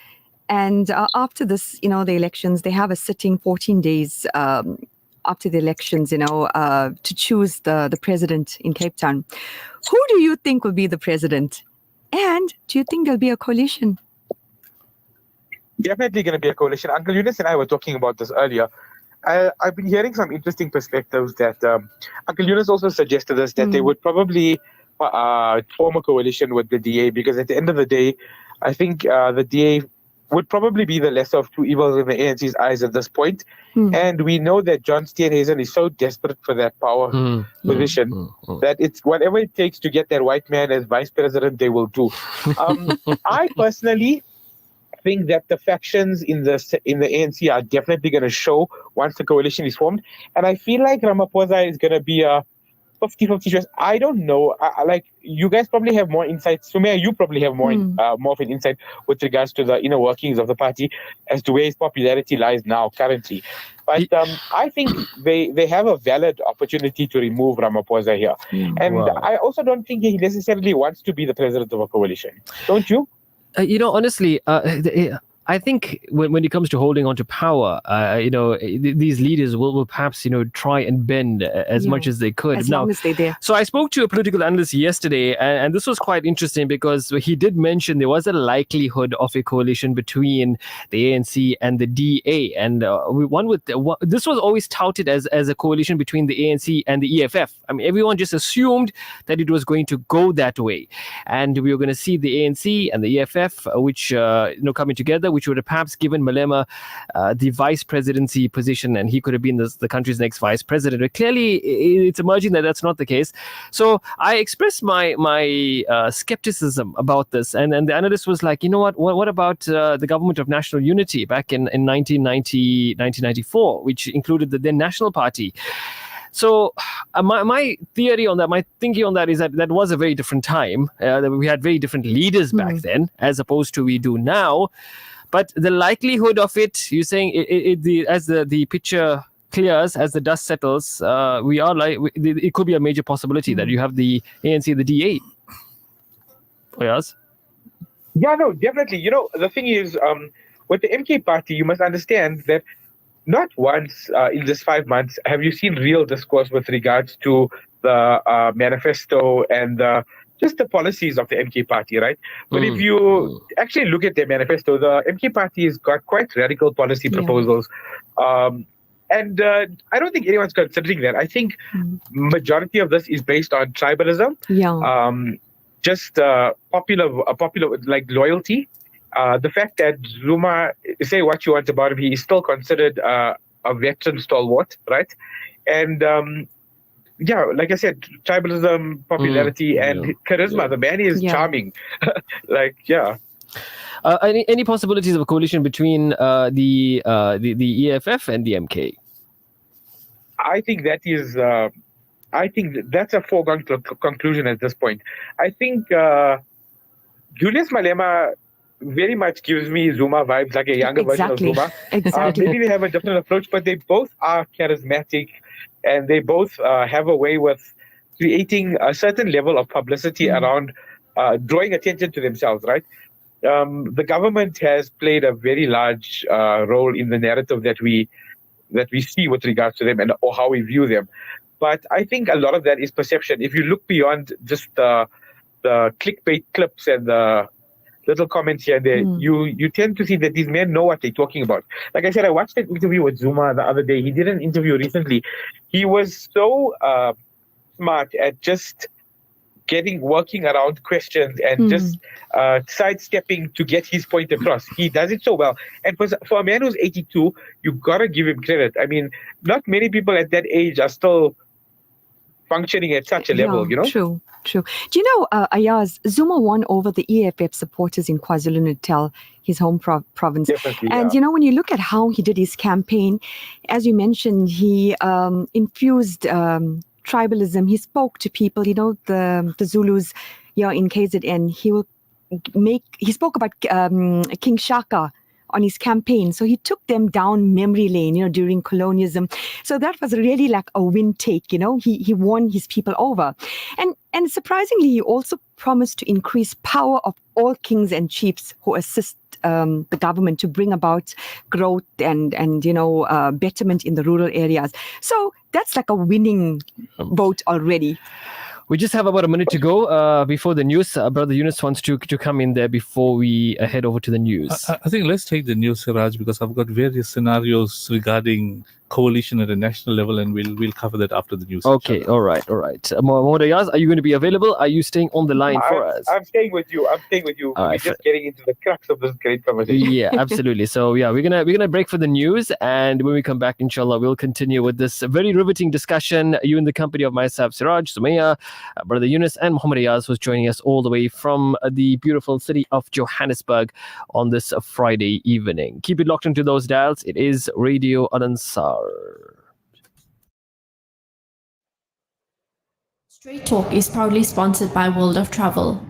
And after this, the elections, they have a sitting 14 days after the elections, to choose the president in Cape Town. Who do you think will be the president? And do you think there'll be a coalition? Definitely going to be a coalition. Uncle Yunus and I were talking about this earlier. I've been hearing some interesting perspectives that Uncle Yunus also suggested us that they would probably form a coalition with the DA, because at the end of the day, I think the DA would probably be the lesser of two evils in the ANC's eyes at this point. And we know that John Steenhuisen is so desperate for that power position that it's whatever it takes to get that white man as vice president, they will do. I personally think that the factions in the ANC are definitely going to show once the coalition is formed. And I feel like Ramaphosa is going to be a 50-50 choice. I don't know. Like, you guys probably have more insights. Sumaya, you probably have more of an insight with regards to the inner workings of the party as to where his popularity lies now, currently. But I think they have a valid opportunity to remove Ramaphosa here. And I also don't think he necessarily wants to be the president of a coalition. Don't you? Honestly, I think when it comes to holding on to power, these leaders will perhaps, try and bend as much as they could. As long as they're there. So I spoke to a political analyst yesterday, and this was quite interesting because he did mention there was a likelihood of a coalition between the ANC and the DA. And this was always touted as a coalition between the ANC and the EFF. I mean, everyone just assumed that it was going to go that way. And we were going to see the ANC and the EFF, which, coming together, which would have perhaps given Malema the vice presidency position, and he could have been the country's next vice president. But clearly, it's emerging that that's not the case. So I expressed my skepticism about this, and the analyst was like, what about the government of national unity back in 1994, which included the then National Party? So my theory on that, my thinking on that is that was a very different time. We had very different leaders back then, as opposed to we do now. But the likelihood of it, you're saying, as the picture clears, as the dust settles, it could be a major possibility that you have the ANC, the DA. Yes. Yeah, no, definitely. The thing is, with the MK party, you must understand that not once in this 5 months have you seen real discourse with regards to the manifesto and just the policies of the MK party, right? But if you actually look at their manifesto, the MK party has got quite radical policy proposals. And I don't think anyone's considering that. I think majority of this is based on tribalism, just popular like loyalty. The fact that Zuma, say what you want about him, he is still considered a veteran stalwart, right? And like I said, tribalism, popularity, and charisma. The man is charming. Any possibilities of a coalition between the EFF and the MK? I think that is. I think that's a foregone conclusion at this point. I think Julius Malema very much gives me Zuma vibes, like a younger version of Zuma. Exactly. Maybe they have a different approach, but they both are charismatic, and they both have a way with creating a certain level of publicity around drawing attention to themselves, right? The government has played a very large role in the narrative that we see with regards to them or how we view them. But I think a lot of that is perception. If you look beyond just the clickbait clips and the little comments here and there, you tend to see that these men know what they're talking about. Like I said, I watched an interview with Zuma the other day. He did an interview recently. He was so smart at just working around questions and just sidestepping to get his point across. He does it so well. And for a man who's 82, you've got to give him credit. I mean, not many people at that age are still functioning at such a level, True. Do you know, Ayaz, Zuma won over the EFF supporters in KwaZulu-Natal, his home province. Definitely, and, when you look at how he did his campaign, as you mentioned, he infused tribalism. He spoke to people, the Zulus in KZN. He spoke about King Shaka on his campaign. So he took them down memory lane, during colonialism. So that was really like a win take, he won his people over. And surprisingly, he also promised to increase power of all kings and chiefs who assist the government to bring about growth and betterment in the rural areas. So that's like a winning vote already. We just have about a minute to go before the news. Brother Yunus wants to come in there before we head over to the news. I think let's take the news, Seraj, because I've got various scenarios regarding coalition at a national level, and we'll cover that after the news. Okay, inshallah. all right. Mohammed Ayaz, are you going to be available? Are you staying on the line for us? I'm staying with you. All We're right, just getting into the crux of this great conversation. Yeah, absolutely. So yeah, we're gonna break for the news, and when we come back, inshallah, we'll continue with this very riveting discussion. You in the company of myself, Seraj, Sumaya, brother Yunus, and Muhammad Ayaz, who's joining us all the way from the beautiful city of Johannesburg on this Friday evening. Keep it locked into those dials. It is Radio Al-Ansar. Straight Talk is proudly sponsored by World of Travel.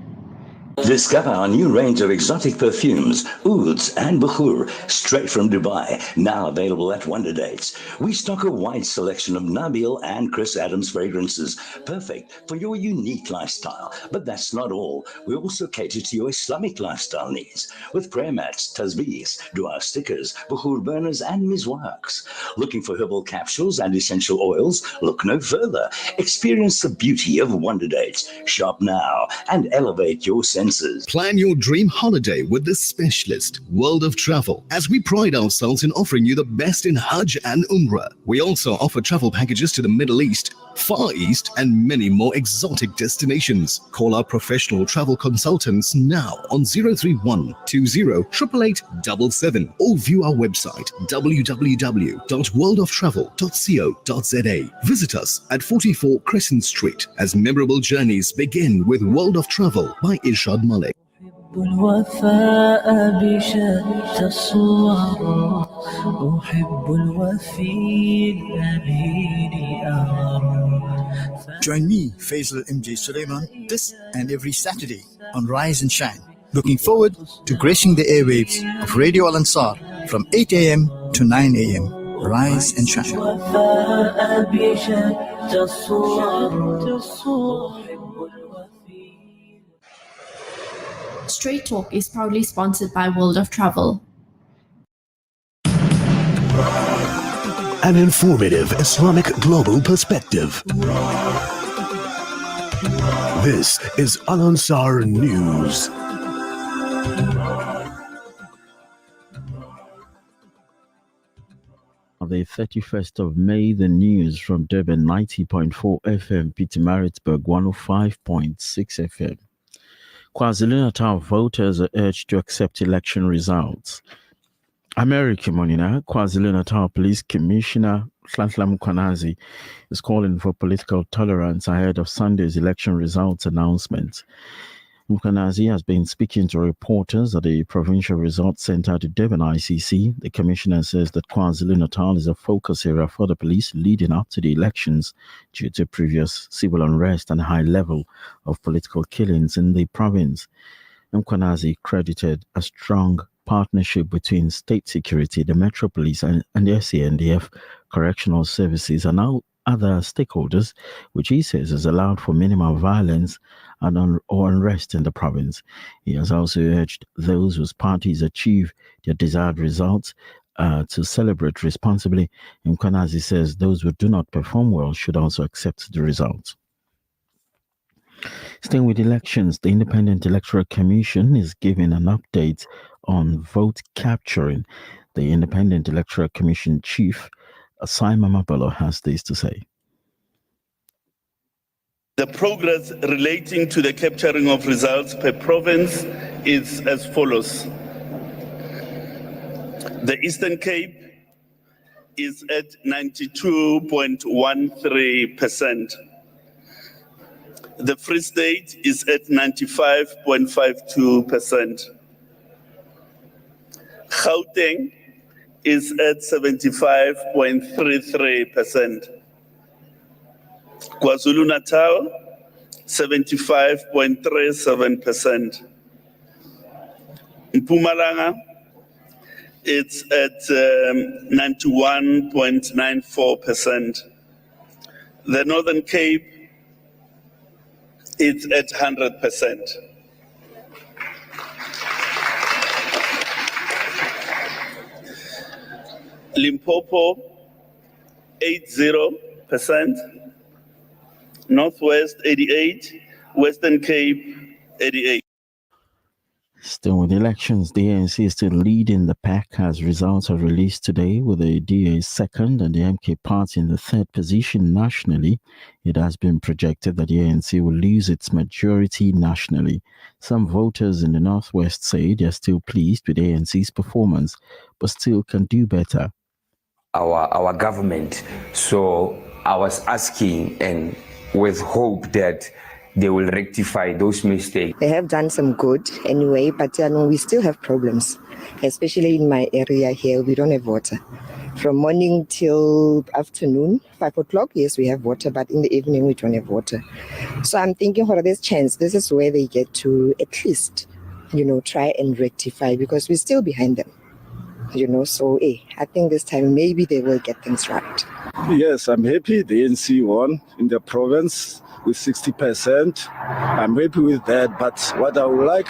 Discover our new range of exotic perfumes, ouds and bukhur, straight from Dubai, now available at Wonder Dates. We stock a wide selection of Nabil and Chris Adams fragrances, perfect for your unique lifestyle. But that's not all. We also cater to your Islamic lifestyle needs with prayer mats, tasbeehs, dua stickers, bukhur burners and mizwaks. Looking for herbal capsules and essential oils? Look no further. Experience the beauty of Wonder Dates. Shop now and elevate your senses. Plan your dream holiday with this specialist, World of Travel, as we pride ourselves in offering you the best in Hajj and Umrah. We also offer travel packages to the Middle East, Far East, and many more exotic destinations. Call our professional travel consultants now on 031 20 8877 or view our website www.worldoftravel.co.za. Visit us at 44 Crescent Street as memorable journeys begin with World of Travel by Irshad Malik. الوفاء بشتى الصور أحب الوفي الأمين Join me, Faisal MJ Suleiman, this and every Saturday on Rise and Shine. Looking forward to gracing the airwaves of Radio Al-Ansar from 8 a.m. to 9 a.m. Rise and Shine. الوفاء بشتى الصور Straight Talk is proudly sponsored by World of Travel. An informative Islamic global perspective. This is Al-Ansar News. On the 31st of May, the news from Durban 90.4 FM, Pietermaritzburg 105.6 FM. KwaZulu-Natal voters are urged to accept election results. American Monina, KwaZulu-Natal Police Commissioner Nhlanhla Mkhwanazi is calling for political tolerance ahead of Sunday's election results announcement. Mkhwanazi has been speaking to reporters at the Provincial Results Centre at Durban ICC. The commissioner says that KwaZulu-Natal is a focus area for the police leading up to the elections due to previous civil unrest and high level of political killings in the province. Mkhwanazi credited a strong partnership between state security, the Metro Police and the SANDF correctional services and now other stakeholders, which he says has allowed for minimal violence and or unrest in the province. He has also urged those whose parties achieve their desired results to celebrate responsibly. Mkhwanazi says those who do not perform well should also accept the results. Staying with elections, the Independent Electoral Commission is giving an update on vote capturing. The Independent Electoral Commission Chief, Simon Mapolo, has this to say. The progress relating to the capturing of results per province is as follows. The Eastern Cape is at 92.13%. The Free State is at 95.52%. Gauteng is at 75.33%. KwaZulu-Natal, 75.37%. Mpumalanga, it's at 91.94%. The Northern Cape, it's at 100%. Limpopo, 80%. Northwest, 88%. Western Cape, 88%. Still with elections, the ANC is still leading the pack as results are released today, with the DA second and the MK party in the third position nationally. It has been projected that the ANC will lose its majority nationally. Some voters in the Northwest say they are still pleased with the ANC's performance, but still can do better. Our government, so I was asking and with hope that they will rectify those mistakes. They have done some good anyway, but we still have problems, especially in my area here. We don't have water. From morning till afternoon, 5 o'clock, yes, we have water, but in the evening we don't have water. So I'm thinking for this chance, this is where they get to at least, try and rectify, because we're still behind them. So I think this time maybe they will get things right. Yes, I'm happy the ANC won in the province with 60%. I'm happy with that, but what I would like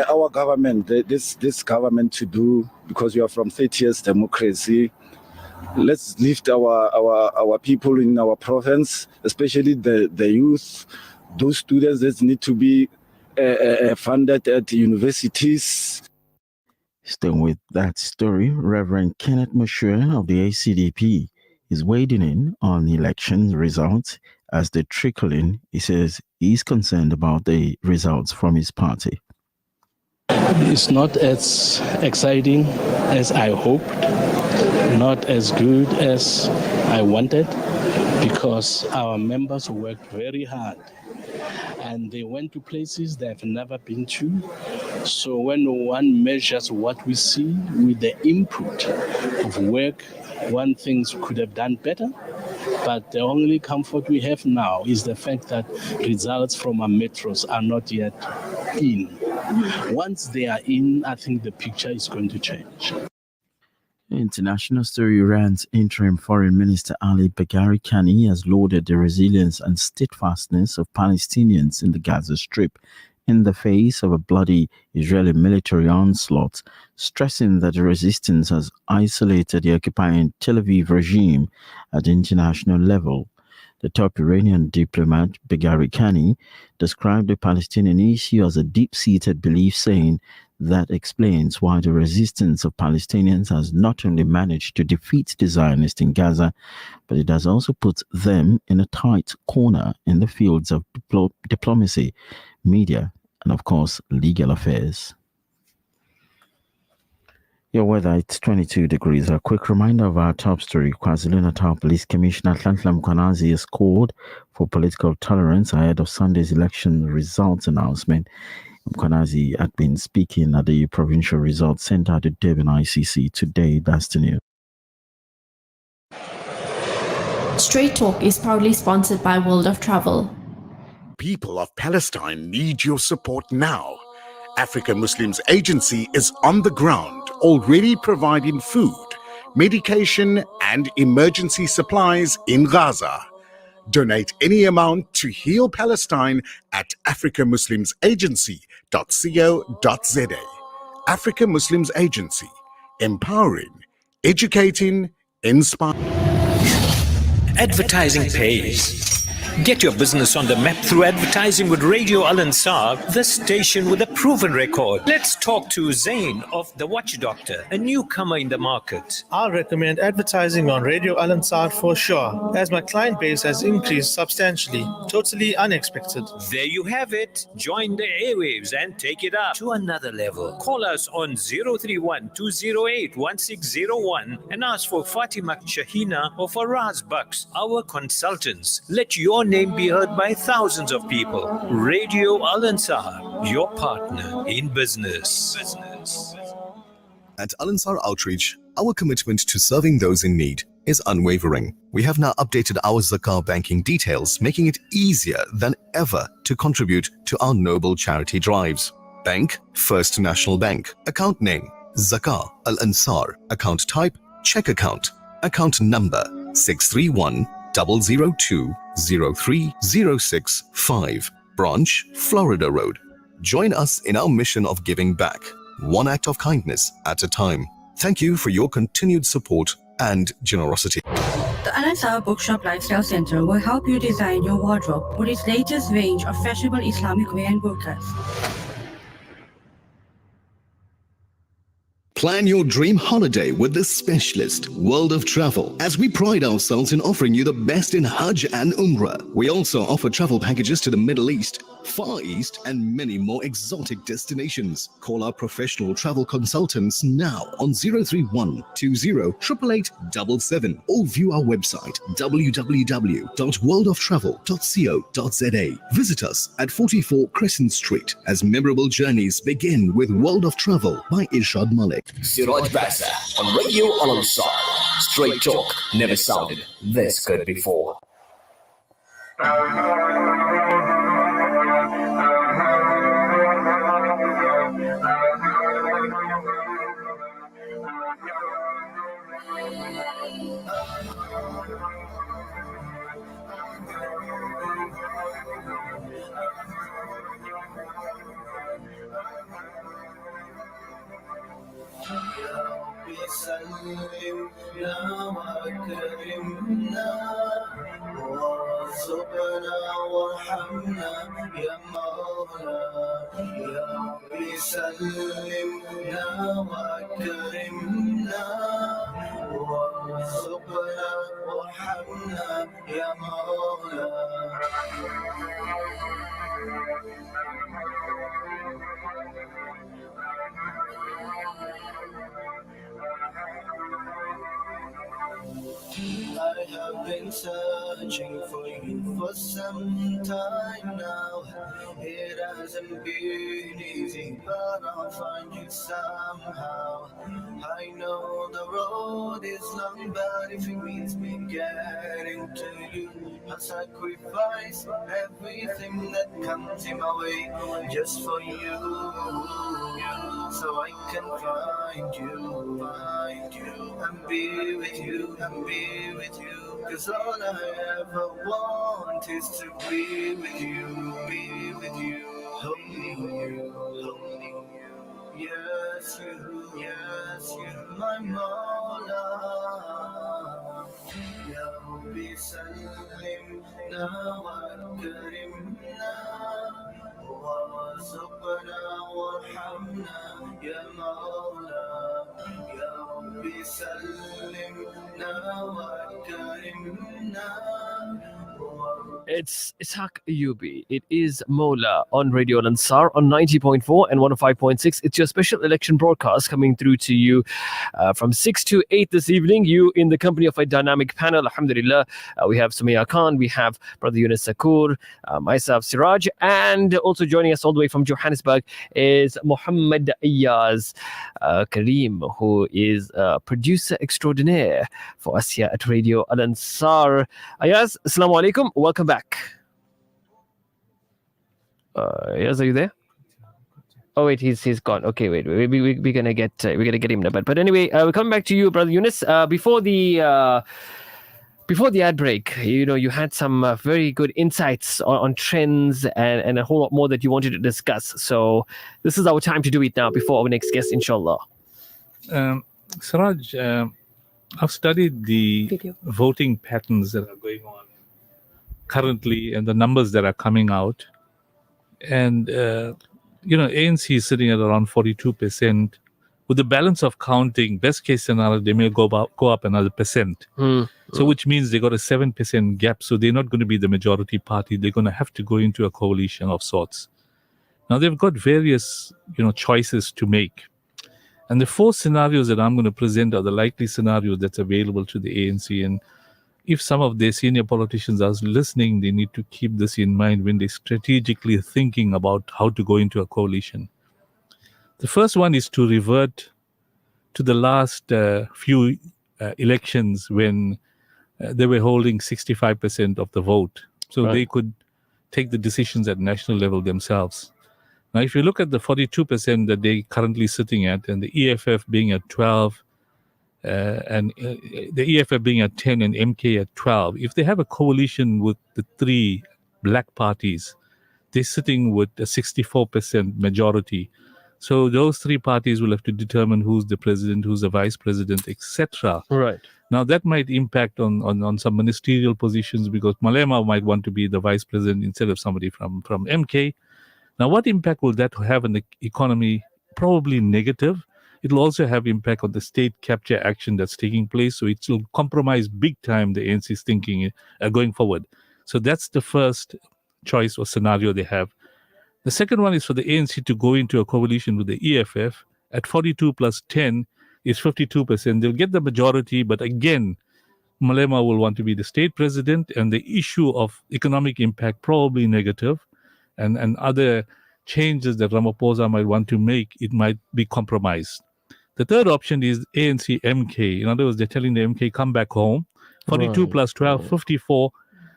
our government, this government to do, because we are from 30 years democracy, let's lift our people in our province, especially the youth, those students that need to be funded at universities. Still with that story, Reverend Kenneth Moshoe of the ACDP is wading in on election results as they trickle in. He says he's concerned about the results from his party. It's not as exciting as I hoped, not as good as I wanted, because our members worked very hard and they went to places they have never been to. So when one measures what we see with the input of work, one thinks could have done better. But the only comfort we have now is the fact that results from our metros are not yet in. Once they are in, I think the picture is going to change. International story: Iran's interim foreign minister Ali Bagheri Kani has lauded the resilience and steadfastness of Palestinians in the Gaza Strip in the face of a bloody Israeli military onslaught, stressing that the resistance has isolated the occupying Tel Aviv regime at the international level. The top Iranian diplomat, Bagheri Kani, described the Palestinian issue as a deep-seated belief, saying that explains why the resistance of Palestinians has not only managed to defeat the Zionists in Gaza, but it has also put them in a tight corner in the fields of diplomacy, media, and of course, legal affairs. Your weather, it's 22 degrees. A quick reminder of our top story. KwaZulu-Natal Police Commissioner Nhlanhla Mkhwanazi has called for political tolerance ahead of Sunday's election results announcement. Mkhwanazi had been speaking at the Provincial Results Centre at the Durban ICC today. That's the news. Straight Talk is proudly sponsored by World of Travel. People of Palestine need your support now. Africa Muslims Agency is on the ground, already providing food, medication, and emergency supplies in Gaza. Donate any amount to Heal Palestine at africamuslimsagency.co.za. Africa Muslims Agency, empowering, educating, inspiring. Advertising pays. Get your business on the map through advertising with Radio Al Ansar, the station with a proven record. Let's talk to Zain of The Watch Doctor, a newcomer in the market. I'll recommend advertising on Radio Al Ansar for sure, as my client base has increased substantially. Totally unexpected. There you have it. Join the airwaves and take it up to another level. Call us on 031-208-1601 and ask for Fatima Shahina or Faraz Bucks, our consultants. Let your name be heard by thousands of people. Radio Al Ansar, your partner in business. At Al Ansar Outreach, our commitment to serving those in need is unwavering. We have now updated our Zakah banking details, making it easier than ever to contribute to our noble charity drives. Bank, First National Bank. Account name, Zakah Al Ansar. Account type, check account. Account number, 631-002-03065. Branch, Florida Road. Join us in our mission of giving back, one act of kindness at a time. Thank you for your continued support and generosity. The Al Ansar Bookshop Lifestyle Center will help you design your wardrobe with its latest range of fashionable Islamic wear and burqas. Plan your dream holiday with the specialist, World of Travel, as we pride ourselves in offering you the best in Hajj and Umrah. We also offer travel packages to the Middle East, Far East, and many more exotic destinations. Call our professional travel consultants now on 031 20 888 or view our website www.worldoftravel.co.za. Visit us at 44 Crescent Street as memorable journeys begin with World of Travel by Irshad Malik. Seraj Bassa on Radio Al-Ansar. Straight talk never sounded this good before. سلمنا وأكرمنا وارزقنا وارحمنا يا مولا يا ربي سلمنا وأكرمنا وارزقنا وارحمنا يا مولا. I have been searching for you for some time now. It hasn't been easy, but I'll find you somehow. I know the road is long, but if it means me getting to you, I'll sacrifice everything that comes in my way just for you, so I can find you and be with you, with you. 'Cause all I ever want is to be with you, holding you. Yes, you, my Mawla. Ya Rabbi sallimna wa karimna warzuqna warhamna ya Mawla. Ya Rabbi sallimna wa karimna. It's Ishaq Ayubi. It is Mola on Radio Al-Ansar on 90.4 and 105.6. It's your special election broadcast coming through to you from 6 to 8 this evening. You in the company of a dynamic panel. Alhamdulillah. We have Sumaya Khan, we have Brother Yunus Sacoor, myself Seraj, and also joining us all the way from Johannesburg is Muhammad Ayaz Kareem, who is producer extraordinaire for us here at Radio Al-Ansar. Ayaz, Assalamu alaikum. Welcome back. Yes, are you there? Oh wait, he's gone. Okay, wait, we're gonna get him now. But anyway, we're coming back to you, Brother Yunus. Before the ad break, you had some very good insights on trends and a whole lot more that you wanted to discuss. So this is our time to do it now before our next guest, inshallah. Seraj, I've studied the voting patterns that are going on currently and the numbers that are coming out. And, ANC is sitting at around 42%. With the balance of counting, best case scenario, they may go up another percent. So which means they got a 7% gap. So they're not going to be the majority party. They're going to have to go into a coalition of sorts. Now, they've got various, choices to make. And the four scenarios that I'm going to present are the likely scenarios that's available to the ANC. And if some of their senior politicians are listening, they need to keep this in mind when they're strategically thinking about how to go into a coalition. The first one is to revert to the last few elections when they were holding 65% of the vote. So they could take the decisions at national level themselves. Now, if you look at the 42% that they're currently sitting at, and the EFF being at 12, the EFF being at 10 and MK at 12, if they have a coalition with the three black parties, they're sitting with a 64% majority. So those three parties will have to determine who's the president, who's the vice president, etc. Right. Now, that might impact on some ministerial positions because Malema might want to be the vice president instead of somebody from MK. Now, what impact will that have on the economy? Probably negative. it will also have impact on the state capture action that's taking place. So it will compromise big time the ANC's thinking going forward. So that's the first choice or scenario they have. The second one is for the ANC to go into a coalition with the EFF at 42 plus 10 is 52%. They'll get the majority, but again, Malema will want to be the state president, and the issue of economic impact probably negative, and other changes that Ramaphosa might want to make, it might be compromised. The third option is ANC MK. In other words, they're telling the MK, come back home. 42 plus 12, 54.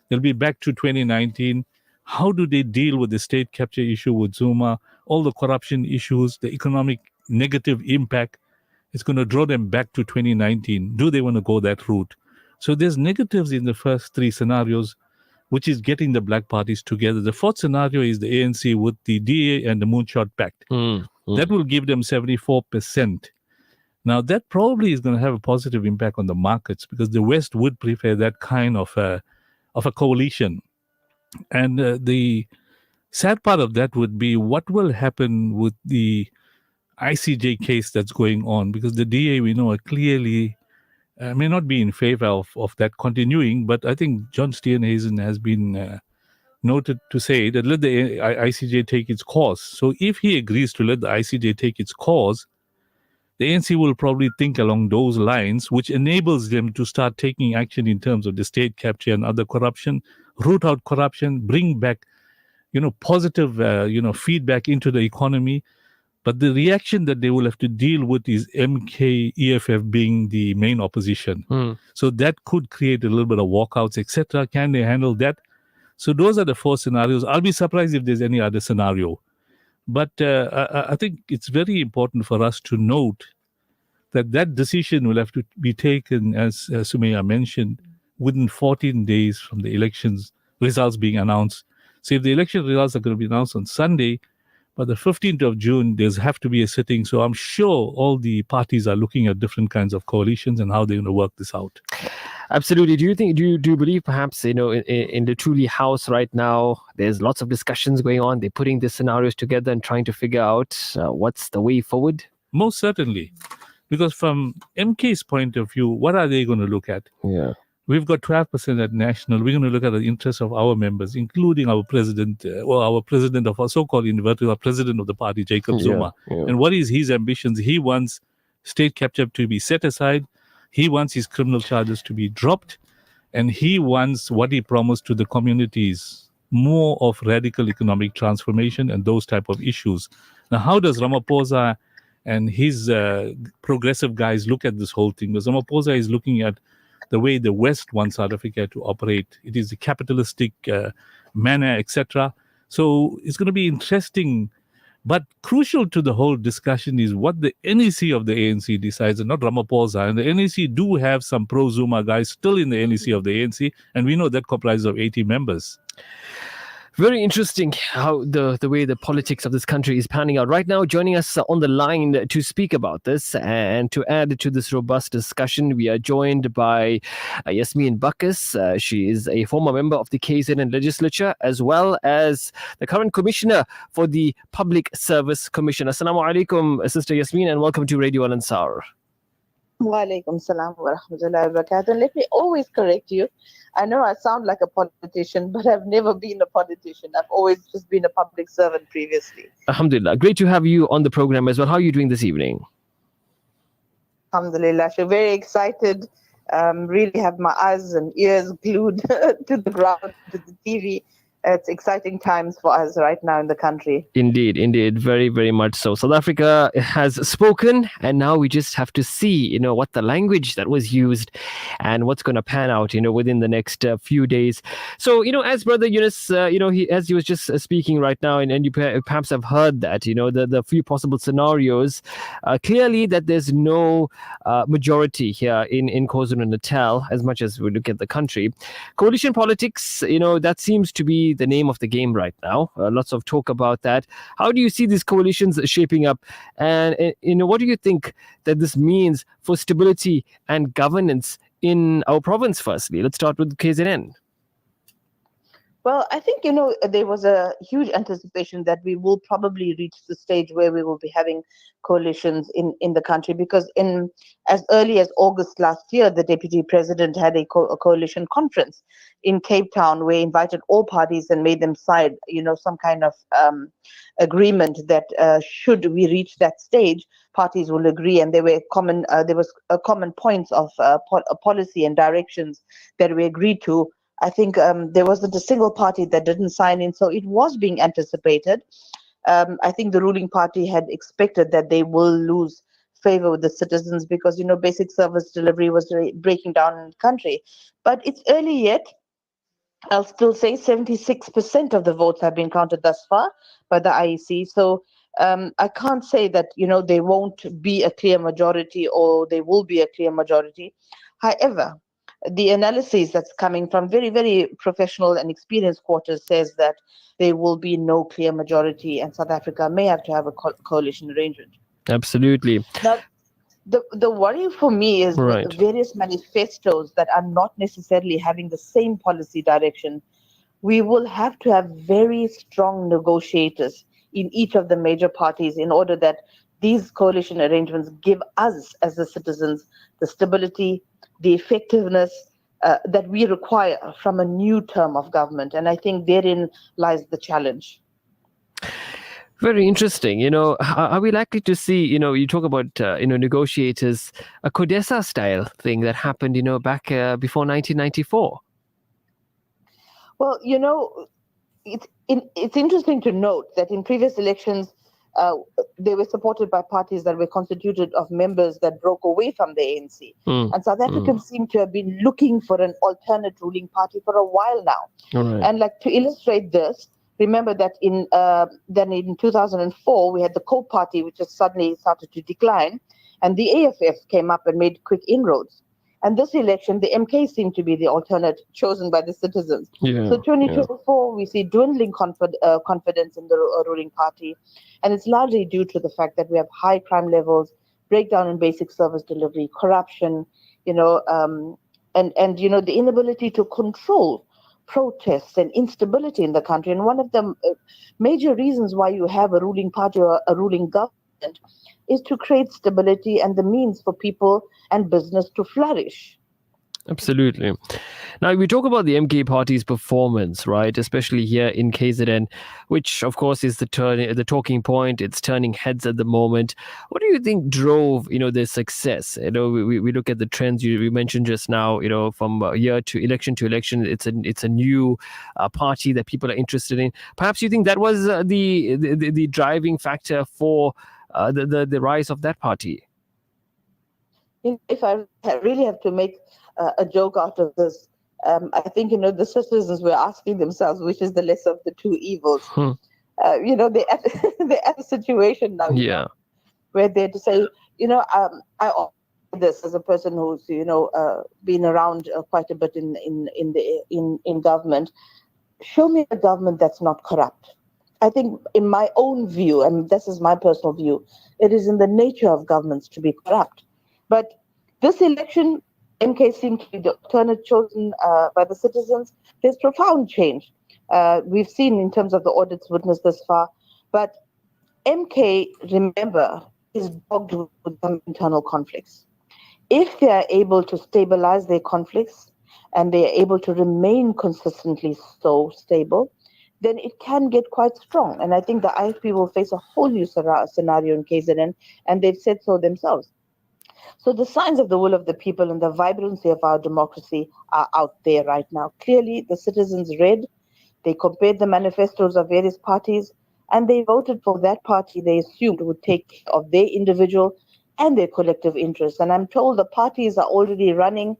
They'll be back to 2019. How do they deal with the state capture issue with Zuma, all the corruption issues, the economic negative impact? It's going to draw them back to 2019. Do they want to go that route? So there's negatives in the first three scenarios, which is getting the black parties together. The fourth scenario is the ANC with the DA and the Moonshot Pact. That will give them 74%. Now, that probably is going to have a positive impact on the markets because the West would prefer that kind of a coalition. And the sad part of that would be what will happen with the ICJ case that's going on, because the DA, we know, are clearly may not be in favor of that continuing, but I think John Steenhuisen has been noted to say that let the ICJ take its course. So if he agrees to let the ICJ take its course, the ANC will probably think along those lines, which enables them to start taking action in terms of the state capture and other corruption, root out corruption, bring back, positive, feedback into the economy. But the reaction that they will have to deal with is MK, EFF being the main opposition. So that could create a little bit of walkouts, etc. Can they handle that? So those are the four scenarios. I'll be surprised if there's any other scenario. But I think it's very important for us to note that decision will have to be taken, as Sumaya mentioned, within 14 days from the elections results being announced. So if the election results are going to be announced on Sunday, by the 15th of June, there's have to be a sitting. So I'm sure all the parties are looking at different kinds of coalitions and how they're going to work this out. Absolutely. Do you believe perhaps, in the Truly House right now, there's lots of discussions going on. They're putting the scenarios together and trying to figure out what's the way forward? Most certainly. Because from MK's point of view, what are they going to look at? Yeah. We've got 12% at national. We're going to look at the interests of our members, including our president, our president of our so-called inverted, our president of the party, Jacob Zuma. Yeah. And what is his ambitions? He wants state capture to be set aside. He wants his criminal charges to be dropped. And he wants what he promised to the communities, more of radical economic transformation and those type of issues. Now, how does Ramaphosa and his progressive guys look at this whole thing? Because Ramaphosa is looking at the way the West wants South Africa to operate. It is a capitalistic manner, etc. So it's going to be interesting. But crucial to the whole discussion is what the NEC of the ANC decides, and not Ramaphosa. And the NEC do have some pro-Zuma guys still in the NEC of the ANC, and we know that comprises of 80 members. Very interesting how the way the politics of this country is panning out. Right now, joining us on the line to speak about this and to add to this robust discussion, we are joined by Yasmin Bacchus. She is a former member of the KZN legislature, as well as the current commissioner for the Public Service Commission. Assalamu alaikum, Sister Yasmin, and welcome to Radio Al Ansar. Wa alaikum salam wa rahmatullahi wa barakatuh. And let me always correct you. I know I sound like a politician, but I've never been a politician. I've always just been a public servant previously. Alhamdulillah. Great to have you on the program as well. How are you doing this evening? Alhamdulillah. So very excited. Really have my eyes and ears glued to the ground, to the TV. It's exciting times for us right now in the country. Indeed. Very, very much so. South Africa has spoken, and now we just have to see, what the language that was used and what's going to pan out, within the next few days. So, as Brother Yunus, as he was just speaking right now, and you perhaps have heard that, the few possible scenarios, clearly that there's no majority here in KwaZulu-Natal, as much as we look at the country. Coalition politics, that seems to be the name of the game right now. Lots of talk about that. How do you see these coalitions shaping up? And, what do you think that this means for stability and governance in our province, firstly? Let's start with KZN. Well, I think, there was a huge anticipation that we will probably reach the stage where we will be having coalitions in the country, because in as early as August last year, the deputy president had a coalition conference in Cape Town where he invited all parties and made them sign, some kind of agreement that should we reach that stage, parties will agree, and there were there was a common points of policy and directions that we agreed to. I think there wasn't a single party that didn't sign in, so it was being anticipated. I think the ruling party had expected that they will lose favor with the citizens because, basic service delivery was breaking down in the country. But it's early yet. I'll still say 76% of the votes have been counted thus far by the IEC. So I can't say that, there won't be a clear majority or there will be a clear majority. However, the analysis that's coming from very, very professional and experienced quarters says that there will be no clear majority and South Africa may have to have a coalition arrangement. Absolutely. Now, the worry for me is Right. with various manifestos that are not necessarily having the same policy direction. We will have to have very strong negotiators in each of the major parties in order that these coalition arrangements give us as the citizens the stability, the effectiveness that we require from a new term of government. And I think therein lies the challenge. Very interesting. Are we likely to see, you talk about, negotiators, a Codesa style thing that happened, back before 1994? Well, it's interesting to note that in previous elections, they were supported by parties that were constituted of members that broke away from the ANC. And South Africans seem to have been looking for an alternate ruling party for a while now. All right. And to illustrate this, remember that in 2004, we had the COPE party, which has suddenly started to decline, and the AFF came up and made quick inroads. And this election, the MK seemed to be the alternate chosen by the citizens. Yeah, So 2024, we see dwindling confidence in the ruling party. And it's largely due to the fact that we have high crime levels, breakdown in basic service delivery, corruption, and the inability to control protests and instability in the country. And one of the major reasons why you have a ruling party or a ruling government is to create stability and the means for people and business to flourish. Absolutely. Now, we talk about the MK party's performance, right? Especially here in KZN, which, of course, is the talking point. It's turning heads at the moment. What do you think drove, their success? We look at the trends you mentioned just now. From year to election, it's a new party that people are interested in. Perhaps you think that was the driving factor for the rise of that party. If I really have to make a joke out of this, I think, the citizens were asking themselves, which is the less of the two evils. They're at a situation now, where they're to say, I offer this as a person who's, been around quite a bit in government. Show me a government that's not corrupt. I think in my own view, and this is my personal view, it is in the nature of governments to be corrupt. But this election, MK seemed to be the alternate chosen by the citizens. There's profound change. We've seen in terms of the audits witnessed thus far. But MK, remember, is dogged with some internal conflicts. If they are able to stabilize their conflicts and they are able to remain consistently so stable, then it can get quite strong. And I think the IFP will face a whole new scenario in KZN, and they've said so themselves. So the signs of the will of the people and the vibrancy of our democracy are out there right now. Clearly, the citizens read, they compared the manifestos of various parties, and they voted for that party they assumed would take care of their individual and their collective interests. And I'm told the parties are already running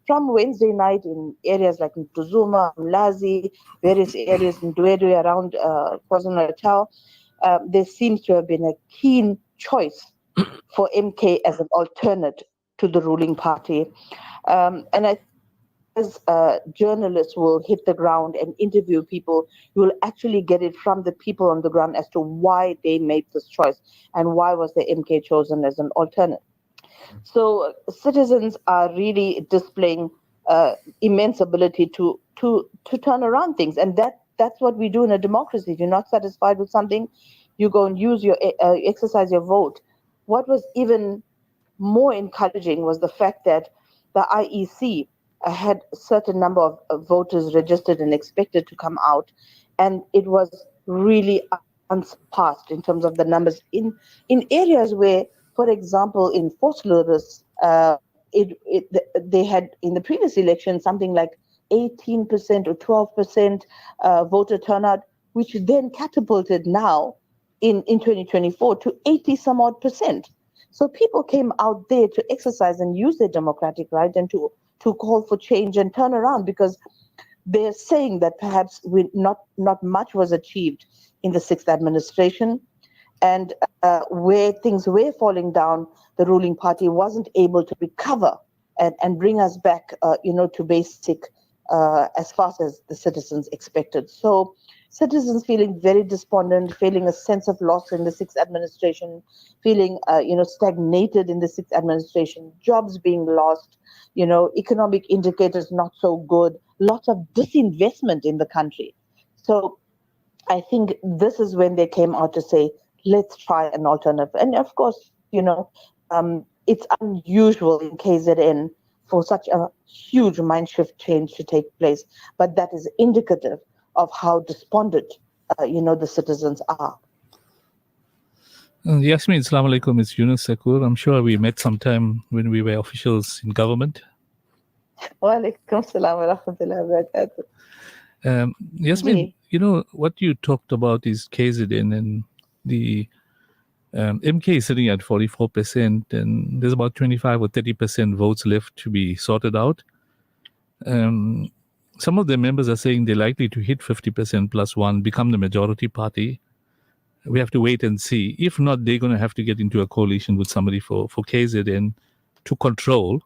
from Wednesday night in areas like Ntuzuma, Mlazi, various areas in Dwedwe around KwaZulu-Natal. There seems to have been a keen choice for MK as an alternate to the ruling party. And I as journalists will hit the ground and interview people, you will actually get it from the people on the ground as to why they made this choice and why was the MK chosen as an alternate. So citizens are really displaying immense ability to to turn around things. And that's what we do in a democracy. If you're not satisfied with something, you go and exercise your vote. What was even more encouraging was the fact that the IEC had a certain number of voters registered and expected to come out, and it was really unsurpassed in terms of the numbers in areas where, for example, in Vosloorus, they had in the previous election something like 18% or 12% voter turnout, which then catapulted now in 2024 to 80 some odd percent. So people came out there to exercise and use their democratic right and to call for change and turn around, because they're saying that perhaps not much was achieved in the sixth administration, and where things were falling down, the ruling party wasn't able to recover and bring us back, to basic as fast as the citizens expected. So citizens feeling very despondent, feeling a sense of loss in the sixth administration, feeling stagnated in the sixth administration, jobs being lost, economic indicators not so good, lots of disinvestment in the country. So I think this is when they came out to say, let's try an alternative. And of course, it's unusual in KZN for such a huge mind shift change to take place, but that is indicative of how despondent, the citizens are. Yasmin, Assalamu alaikum, it's Yunus, Sacoor. I'm sure we met sometime when we were officials in government. Wa alaikum salam wa rahmatullahi wa barakatuh. Yasmin, what you talked about is KZN, and the MK is sitting at 44%, and there's about 25 or 30% votes left to be sorted out. Some of the members are saying they're likely to hit 50% plus one, become the majority party. We have to wait and see. If not, they're going to have to get into a coalition with somebody for KZN to control.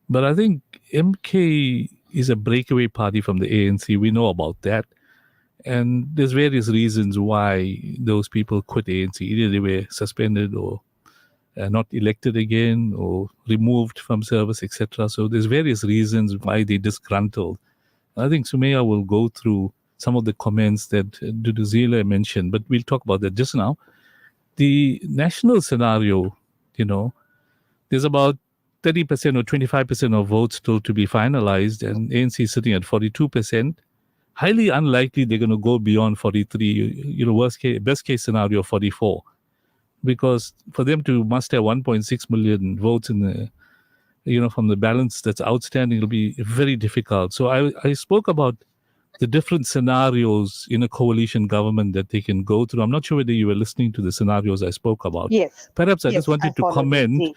But I think MK is a breakaway party from the ANC. We know about that. And there's various reasons why those people quit ANC. Either they were suspended or not elected again or removed from service, etc. So there's various reasons why they disgruntled. I think Sumaya will go through some of the comments that Duduzile mentioned, but we'll talk about that just now. The national scenario, there's about 30% or 25% of votes still to be finalized, and ANC is sitting at 42%. Highly unlikely they're going to go beyond 43, best case scenario 44. Because for them to muster 1.6 million votes in the, from the balance that's outstanding, it'll be very difficult. So I spoke about the different scenarios in a coalition government that they can go through. I'm not sure whether you were listening to the scenarios I spoke about. Yes. Perhaps I just wanted to comment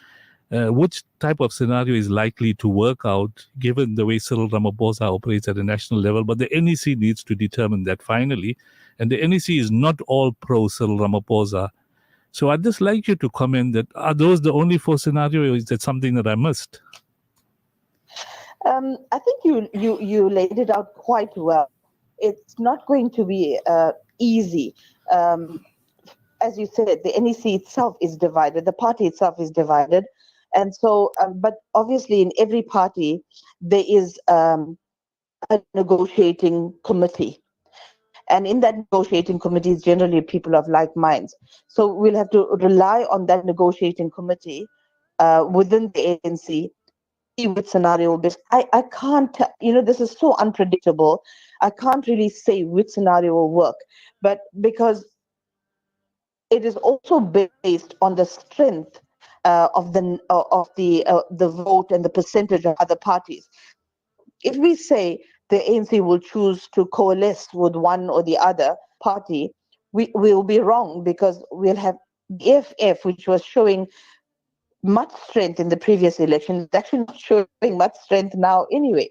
which type of scenario is likely to work out given the way Cyril Ramaphosa operates at a national level. But the NEC needs to determine that finally. And the NEC is not all pro Cyril Ramaphosa. So I'd just like you to comment that, are those the only four scenarios, or is that something that I missed? I think you laid it out quite well. It's not going to be easy. As you said, the NEC itself is divided. The party itself is divided. And so, but obviously in every party, there is a negotiating committee. And in that negotiating committee is generally people of like minds. So we'll have to rely on that negotiating committee within the ANC, see which scenario will be. I can't, this is so unpredictable. I can't really say which scenario will work, but because it is also based on the strength of the vote and the percentage of other parties. If we say the ANC will choose to coalesce with one or the other party, we will be wrong, because we'll have the FF, which was showing much strength in the previous election, it's actually not showing much strength now anyway.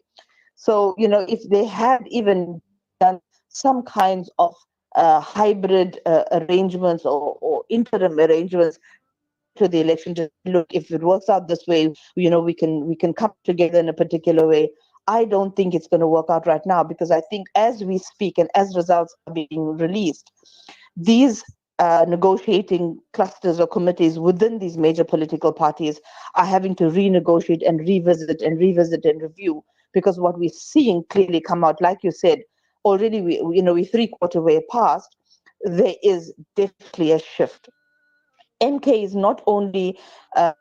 So, if they had even done some kinds of hybrid arrangements or interim arrangements to the election, to look, if it works out this way, we can come together in a particular way. I don't think it's going to work out right now, because I think as we speak and as results are being released, these negotiating clusters or committees within these major political parties are having to renegotiate and revisit and review because what we're seeing clearly come out, like you said, already we're 3/4 way past, there is definitely a shift. MK is not only, as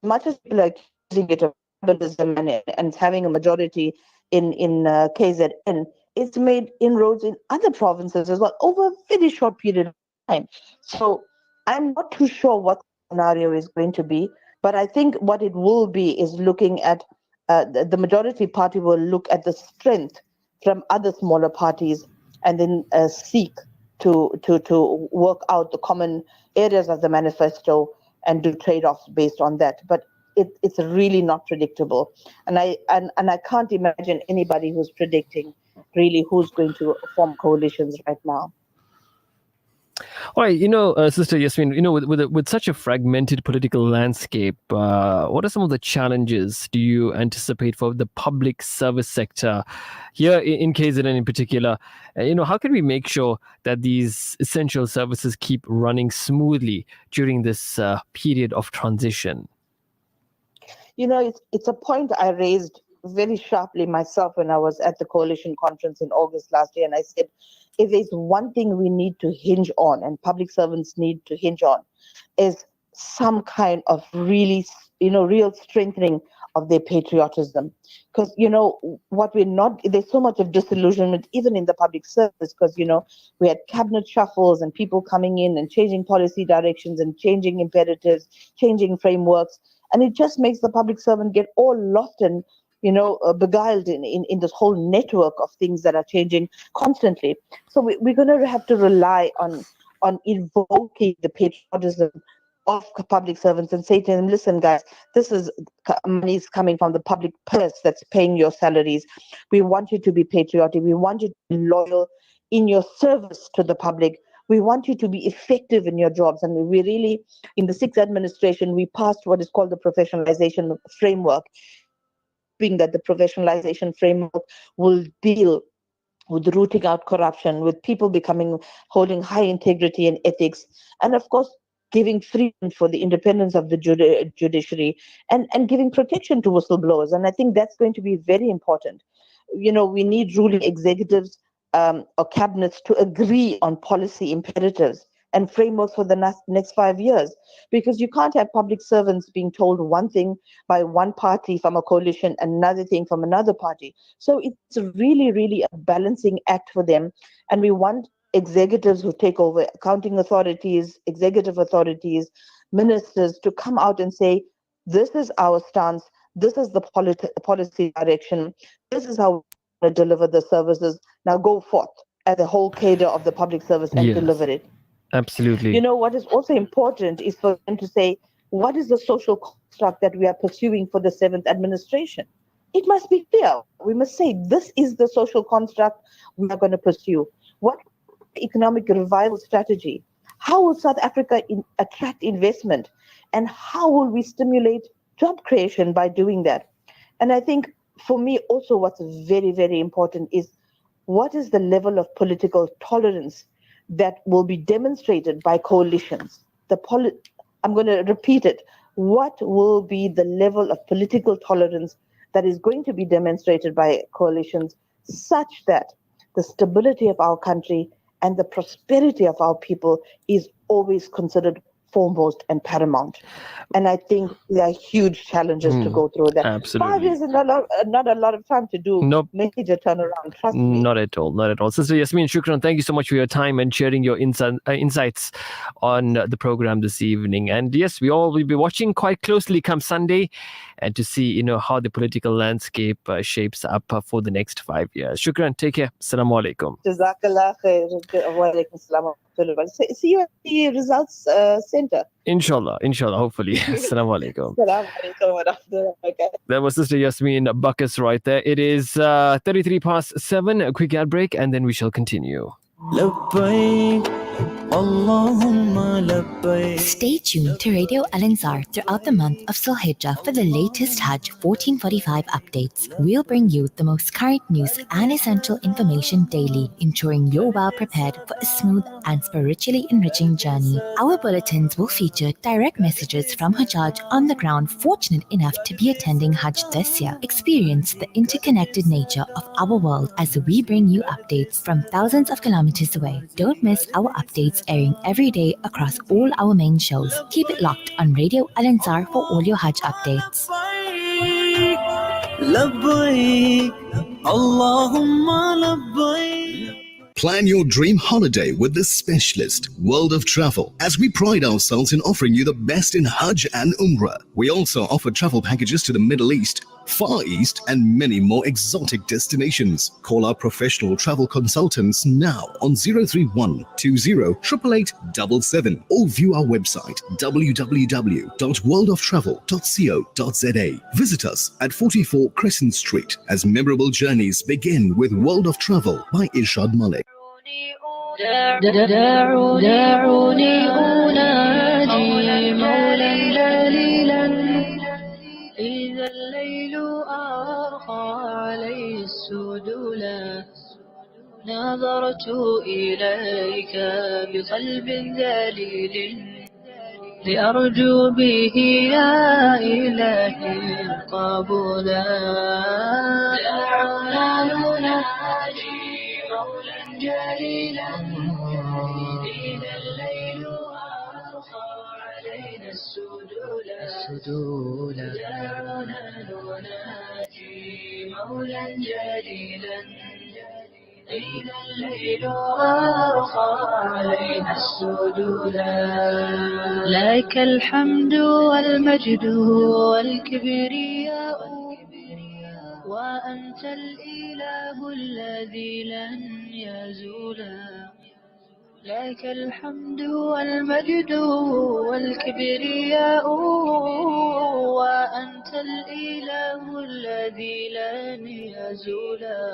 much as people are accusing it of tribalism and having a majority in KZN, it's made inroads in other provinces as well over a very short period of time. So I'm not too sure what the scenario is going to be, but I think what it will be is looking at the majority party will look at the strength from other smaller parties and then seek to work out the common areas of the manifesto and do trade-offs based on that. But it's really not predictable, and I can't imagine anybody who's predicting really who's going to form coalitions right now. All right, Sister Yasmin, with such a fragmented political landscape, what are some of the challenges do you anticipate for the public service sector here in KZN in particular? How can we make sure that these essential services keep running smoothly during this period of transition? It's a point I raised very sharply myself when I was at the coalition conference in August last year, and I said, if there's one thing we need to hinge on, and public servants need to hinge on, is some kind of real strengthening of their patriotism. Because, there's so much of disillusionment even in the public service, because, we had cabinet shuffles and people coming in and changing policy directions and changing imperatives, changing frameworks, and it just makes the public servant get all lost and beguiled in this whole network of things that are changing constantly. So we're going to have to rely on invoking the patriotism of public servants and say to them, listen, guys, this is money is coming from the public purse that's paying your salaries. We want you to be patriotic. We want you to be loyal in your service to the public. We want you to be effective in your jobs. And we really, in the 6th administration, we passed what is called the professionalization framework, being that the professionalization framework will deal with rooting out corruption, with people holding high integrity and ethics, and of course, giving freedom for the independence of the judiciary and giving protection to whistleblowers. And I think that's going to be very important. We need ruling executives or cabinets to agree on policy imperatives and frameworks for the next 5 years, because you can't have public servants being told one thing by one party from a coalition, another thing from another party. So it's really, really a balancing act for them. And we want executives who take over, accounting authorities, executive authorities, ministers, to come out and say, this is our stance, this is the policy direction, this is how we're going to deliver the services. Now go forth as a whole cadre of the public service and deliver it. Absolutely. What is also important is for them to say, what is the social construct that we are pursuing for the 7th administration? It must be clear. We must say, this is the social construct we are going to pursue. What economic revival strategy? How will South Africa attract investment? And how will we stimulate job creation by doing that? And I think for me also what's very, very important is, what is the level of political tolerance that will be demonstrated by coalitions? I'm going to repeat it. What will be the level of political tolerance that is going to be demonstrated by coalitions, such that the stability of our country and the prosperity of our people is always considered foremost and paramount? And I think there are huge challenges to go through that. Absolutely. 5 years is not a lot of time to do major turnaround. Trust me. Not at all. Not at all. Sister Yasmin, shukran. Thank you so much for your time and sharing your insights on the program this evening. And yes, we all will be watching quite closely come Sunday, and to see how the political landscape shapes up for the next 5 years. Shukran. Take care. Assalamu alaikum. Jazakallah khair. Wa alaikum salam. See you at the results center. Inshallah, hopefully. Assalamu alaikum. Assalamu alaikum wa rahmatullahi. That was Sister Yasmin Bacchus right there. It is 33 past 7, a quick ad break, and then we shall continue. Stay tuned to Radio Al Ansar throughout the month of Zulhijjah for the latest Hajj 1445 updates. We'll bring you the most current news and essential information daily, ensuring you're well prepared for a smooth and spiritually enriching journey. Our bulletins will feature direct messages from Hajjaj on the ground fortunate enough to be attending Hajj this year. Experience the interconnected nature of our world as we bring you updates from thousands of kilometers away. Don't miss our updates airing every day across all our main shows. Keep it locked on Radio Al Ansar for all your Hajj updates. Plan your dream holiday with this specialist, World of Travel, as we pride ourselves in offering you the best in Hajj and Umrah. We also offer travel packages to the Middle East, Far East, and many more exotic destinations. Call our professional travel consultants now on 031 20 888 or view our website www.worldoftravel.co.za. Visit us at 44 Crescent Street as memorable journeys begin with World of Travel by Irshad Malik. دعوني أناجي مولا جليلا إذا الليل أرخى عليه السدولا نظرت إليك بقلب ذليل لأرجو به يا إلهي القبولا دعونا نناجي مولا جليلا إذا الليل أرخى علينا السدولا دعونا نناجي مولا جليلا إذا الليل أرخى علينا السدولا لك الحمد والمجد والكبرياء وأنت الإله الذي لن يزولا لك الحمد والمجد والكبرياء وأنت الإله الذي لن يزولا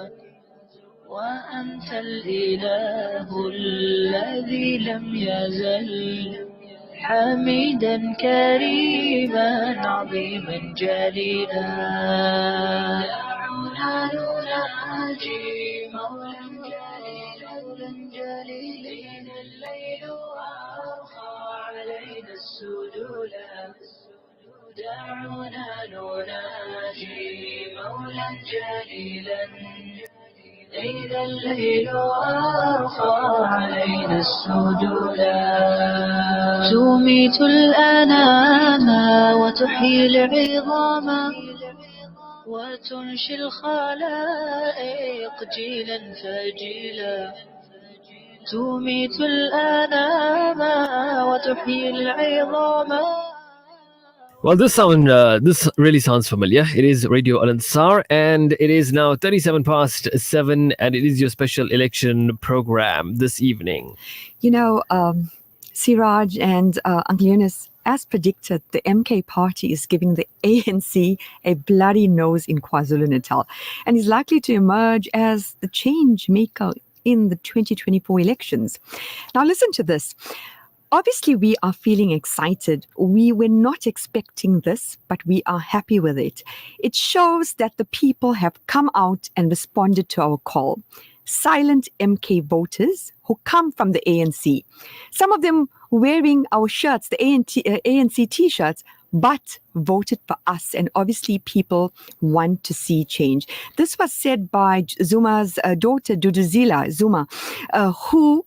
وأنت الإله الذي لم يزل حميدا كريما عظيما جليلا دعونا نناجي مولا جليلا الليل أرخى علينا السدولا دعونا نناجي مولا جليلا إذا الليل أرخى علينا السدولا تميت الأنام وتحيي العظام وتنشي الخلائق جيلا فجيلا تميت الأنام وتحيي العظام. Well, this really sounds familiar. It is Radio Al Ansar, and it is now 7:37, and it is your special election program this evening. You know, Seraj and Uncle Yunus, as predicted, the MK party is giving the ANC a bloody nose in KwaZulu-Natal and is likely to emerge as the change maker in the 2024 elections. Now, listen to this. Obviously, we are feeling excited. We were not expecting this, but we are happy with it. It shows that the people have come out and responded to our call. Silent MK voters who come from the ANC. Some of them wearing our shirts, the ANC T-shirts, but voted for us. And obviously, people want to see change. This was said by Zuma's daughter, Duduzila Zuma, who,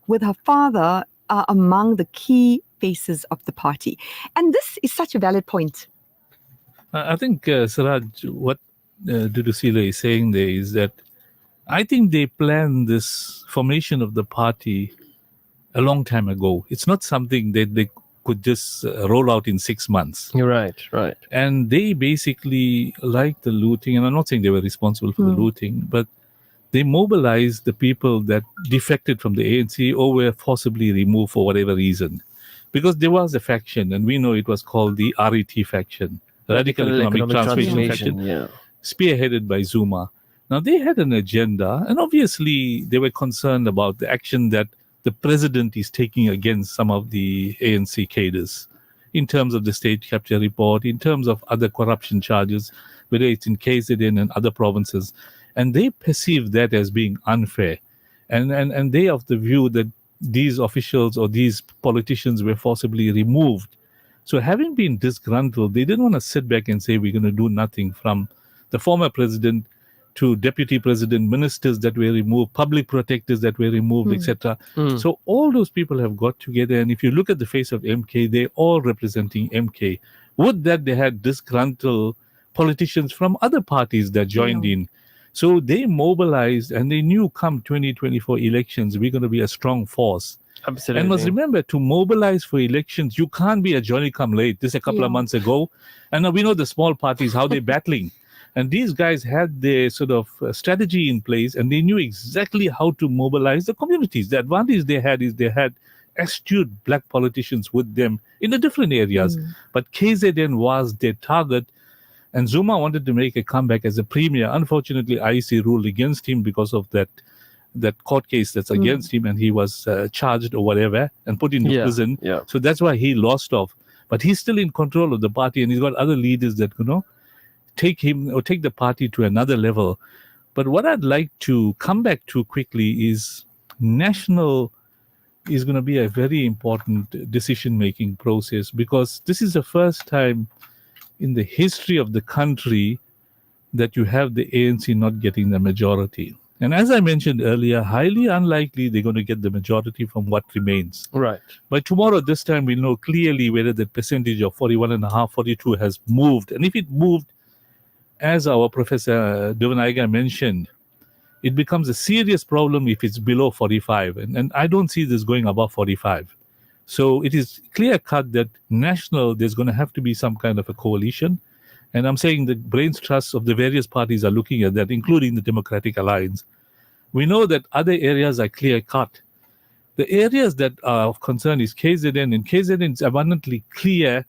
with her father, are among the key faces of the party. And this is such a valid point. I think, Seraj, what Dudusila is saying there is that I think they planned this formation of the party a long time ago. It's not something that they could just roll out in 6 months. You're right. And they basically, like the looting, and I'm not saying they were responsible for the looting, but they mobilized the people that defected from the ANC or were forcibly removed for whatever reason. Because there was a faction, and we know it was called the RET faction, Radical Economic Transformation Faction, spearheaded by Zuma. Now, they had an agenda, and obviously they were concerned about the action that the president is taking against some of the ANC cadres in terms of the state capture report, in terms of other corruption charges, whether it's in KZN and other provinces. And they perceive that as being unfair. And they of the view that these officials or these politicians were forcibly removed. So having been disgruntled, they didn't want to sit back and say, we're going to do nothing, from the former president to deputy president, ministers that were removed, public protectors that were removed, etc. So all those people have got together, and if you look at the face of MK, they're all representing MK. Would that they had disgruntled politicians from other parties that joined in. So they mobilized, and they knew come 2024 elections, we're going to be a strong force. Absolutely. And must remember, to mobilize for elections, you can't be a Johnny come late. This a couple of months ago. And now we know the small parties, how they're battling. And these guys had their sort of strategy in place, and they knew exactly how to mobilize the communities. The advantage they had is they had astute black politicians with them in the different areas. But KZN was their target, and Zuma wanted to make a comeback as a premier. Unfortunately, IEC ruled against him because of that court case that's against him, and he was charged or whatever and put into prison. So that's why he lost off. But he's still in control of the party, and he's got other leaders that, take him or take the party to another level. But what I'd like to come back to quickly is national is going to be a very important decision-making process, because this is the first time in the history of the country that you have the ANC not getting the majority. And as I mentioned earlier, highly unlikely they're going to get the majority from what remains. Right. By tomorrow, this time, we'll know clearly whether the percentage of 41.5, 42 has moved. And if it moved, as our Professor Devanaiga mentioned, it becomes a serious problem if it's below 45. And I don't see this going above 45. So it is clear-cut that national, there's going to have to be some kind of a coalition. And I'm saying the brains trusts of the various parties are looking at that, including the Democratic Alliance. We know that other areas are clear-cut. The areas that are of concern is KZN, and KZN is abundantly clear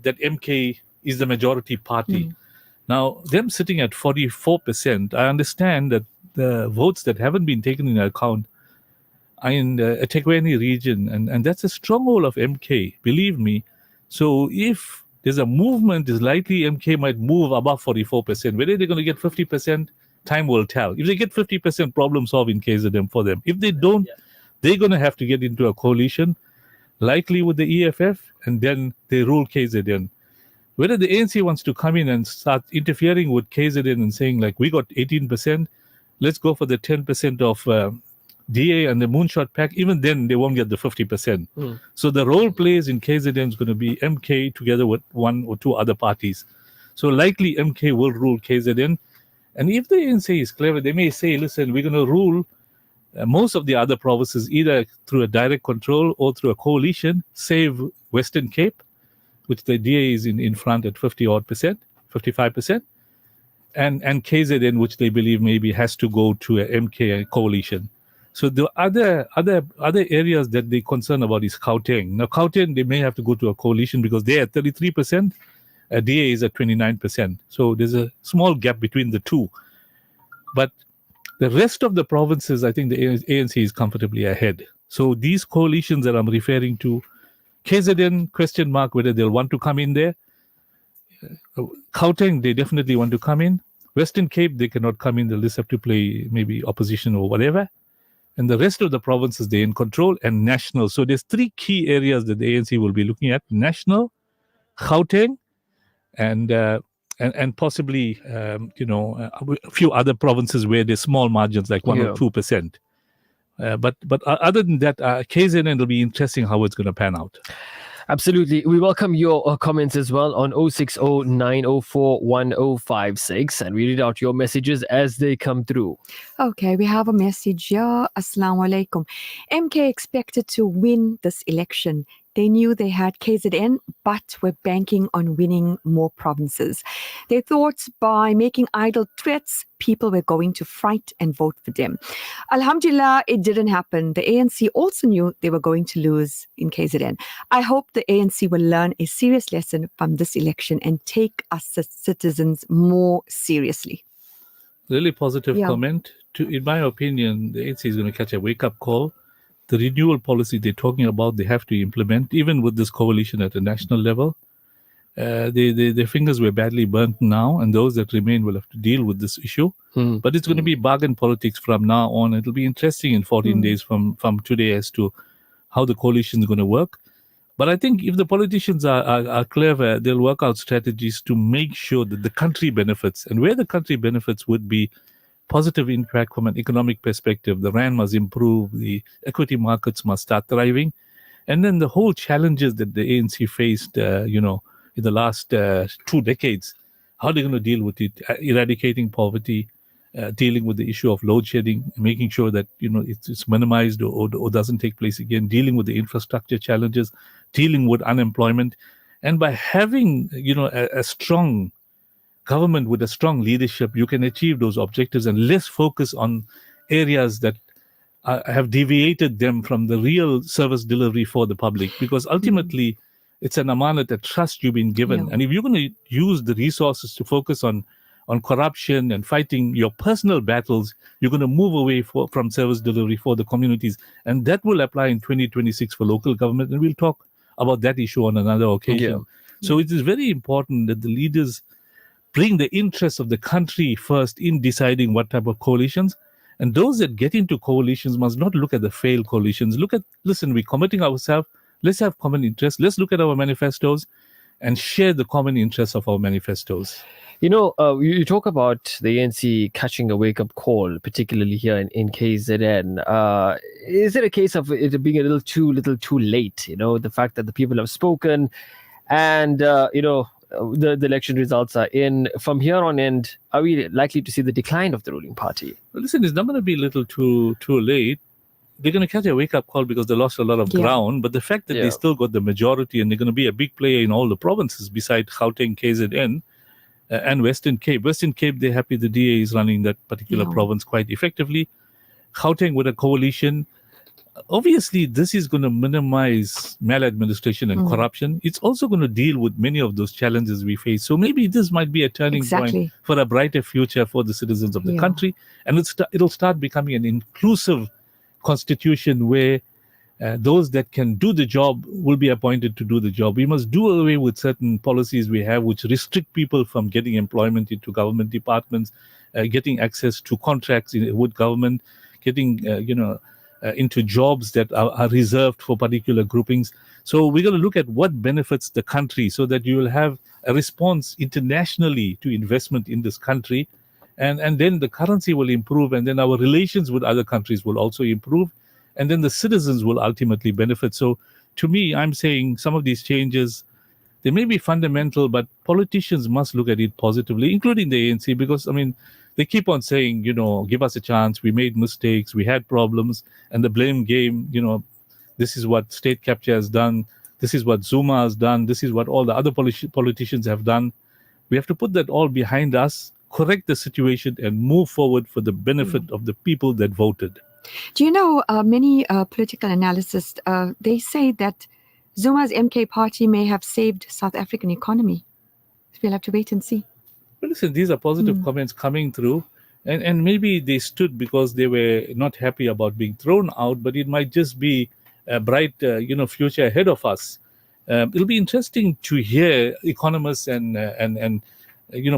that MK is the majority party. Now, them sitting at 44%, I understand that the votes that haven't been taken into account are in the eThekwini region, and that's a stronghold of MK, believe me. So if there's a movement, it's likely MK might move above 44%. Whether they're going to get 50%, time will tell. If they get 50%, problem solved in KZN for them. If they don't, they're going to have to get into a coalition, likely with the EFF, and then they rule KZN. Whether the ANC wants to come in and start interfering with KZN and saying, like, we got 18%, let's go for the 10% of DA and the Moonshot Pack, even then they won't get the 50%. So the role players in KZN is going to be MK together with one or two other parties. So likely MK will rule KZN. And if the ANC is clever, they may say, listen, we're going to rule most of the other provinces either through a direct control or through a coalition, save Western Cape, which the DA is in front at 50-odd%, 55%, and KZN, which they believe maybe has to go to a MK coalition. So the other areas that they're concerned about is Gauteng. Now, Gauteng, they may have to go to a coalition because they're at 33%, DA is at 29%. So there's a small gap between the two. But the rest of the provinces, I think the ANC is comfortably ahead. So these coalitions that I'm referring to, KZN, question mark whether they'll want to come in there. Gauteng, they definitely want to come in. Western Cape, they cannot come in. They'll just have to play maybe opposition or whatever. And the rest of the provinces, they're in control, and national. So there's three key areas that the ANC will be looking at: national, Gauteng, and possibly, a few other provinces where there's small margins, like 1 or 2%. But other than that, KZN, will be interesting how it's going to pan out. Absolutely. We welcome your comments as well on 060-904-1056, and we read out your messages as they come through. Okay, we have a message here. Assalamu alaikum. MK expected to win this election. They knew they had KZN, but were banking on winning more provinces. They thought by making idle threats, people were going to fight and vote for them. Alhamdulillah, it didn't happen. The ANC also knew they were going to lose in KZN. I hope the ANC will learn a serious lesson from this election and take us as citizens more seriously. Really positive Yeah. comment. In my opinion, the ANC is going to catch a wake-up call. The renewal policy they're talking about, they have to implement, even with this coalition at a national level. Their fingers were badly burnt now, and those that remain will have to deal with this issue. But it's going to be bargain politics from now on. It'll be interesting in 14 days from today as to how the coalition is going to work. But I think if the politicians are clever, they'll work out strategies to make sure that the country benefits. And where the country benefits would be positive impact from an economic perspective. The rand must improve, the equity markets must start thriving. And then the whole challenges that the ANC faced, in the last 2 decades, how they're going to deal with it, eradicating poverty, dealing with the issue of load shedding, making sure that it's minimized or doesn't take place again, dealing with the infrastructure challenges, dealing with unemployment. And by having a strong government with a strong leadership, you can achieve those objectives and less focus on areas that have deviated them from the real service delivery for the public, because ultimately it's an amanat, a trust you've been given. Yeah. And if you're going to use the resources to focus on corruption and fighting your personal battles, you're going to move away from service delivery for the communities. And that will apply in 2026 for local government. And we'll talk about that issue on another occasion. Yeah. So it is very important that the leaders bring the interests of the country first in deciding what type of coalitions. And those that get into coalitions must not look at the failed coalitions. Listen, we're committing ourselves. Let's have common interests. Let's look at our manifestos and share the common interests of our manifestos. You talk about the ANC catching a wake-up call, particularly here in KZN. Is it a case of it being a little too late? The fact that the people have spoken, and the election results are in. From here on end, are we likely to see the decline of the ruling party? Well, listen, it's not going to be a little too late. They're going to catch a wake-up call because they lost a lot of ground. But the fact that they still got the majority and they're going to be a big player in all the provinces besides Gauteng, KZN, and Western Cape. Western Cape, they're happy the DA is running that particular province quite effectively. Gauteng with a coalition. Obviously, this is going to minimize maladministration and corruption. It's also going to deal with many of those challenges we face. So maybe this might be a turning point for a brighter future for the citizens of the country. And it'll start becoming an inclusive constitution where those that can do the job will be appointed to do the job. We must do away with certain policies we have which restrict people from getting employment into government departments, getting access to contracts with government, getting into jobs that are reserved for particular groupings. So we're going to look at what benefits the country so that you will have a response internationally to investment in this country. And then the currency will improve, and then our relations with other countries will also improve, and then the citizens will ultimately benefit. So to me, I'm saying some of these changes, they may be fundamental, but politicians must look at it positively, including the ANC, because, they keep on saying, give us a chance, we made mistakes, we had problems, and the blame game, this is what state capture has done, this is what Zuma has done, this is what all the other politicians have done. We have to put that all behind us, correct the situation, and move forward for the benefit of the people that voted. Do you know, many political analysts, they say that Zuma's MK party may have saved South African economy. We'll have to wait and see. Well, listen, these are positive comments coming through, and maybe they stood because they were not happy about being thrown out, but it might just be a bright, future ahead of us. It'll be interesting to hear economists and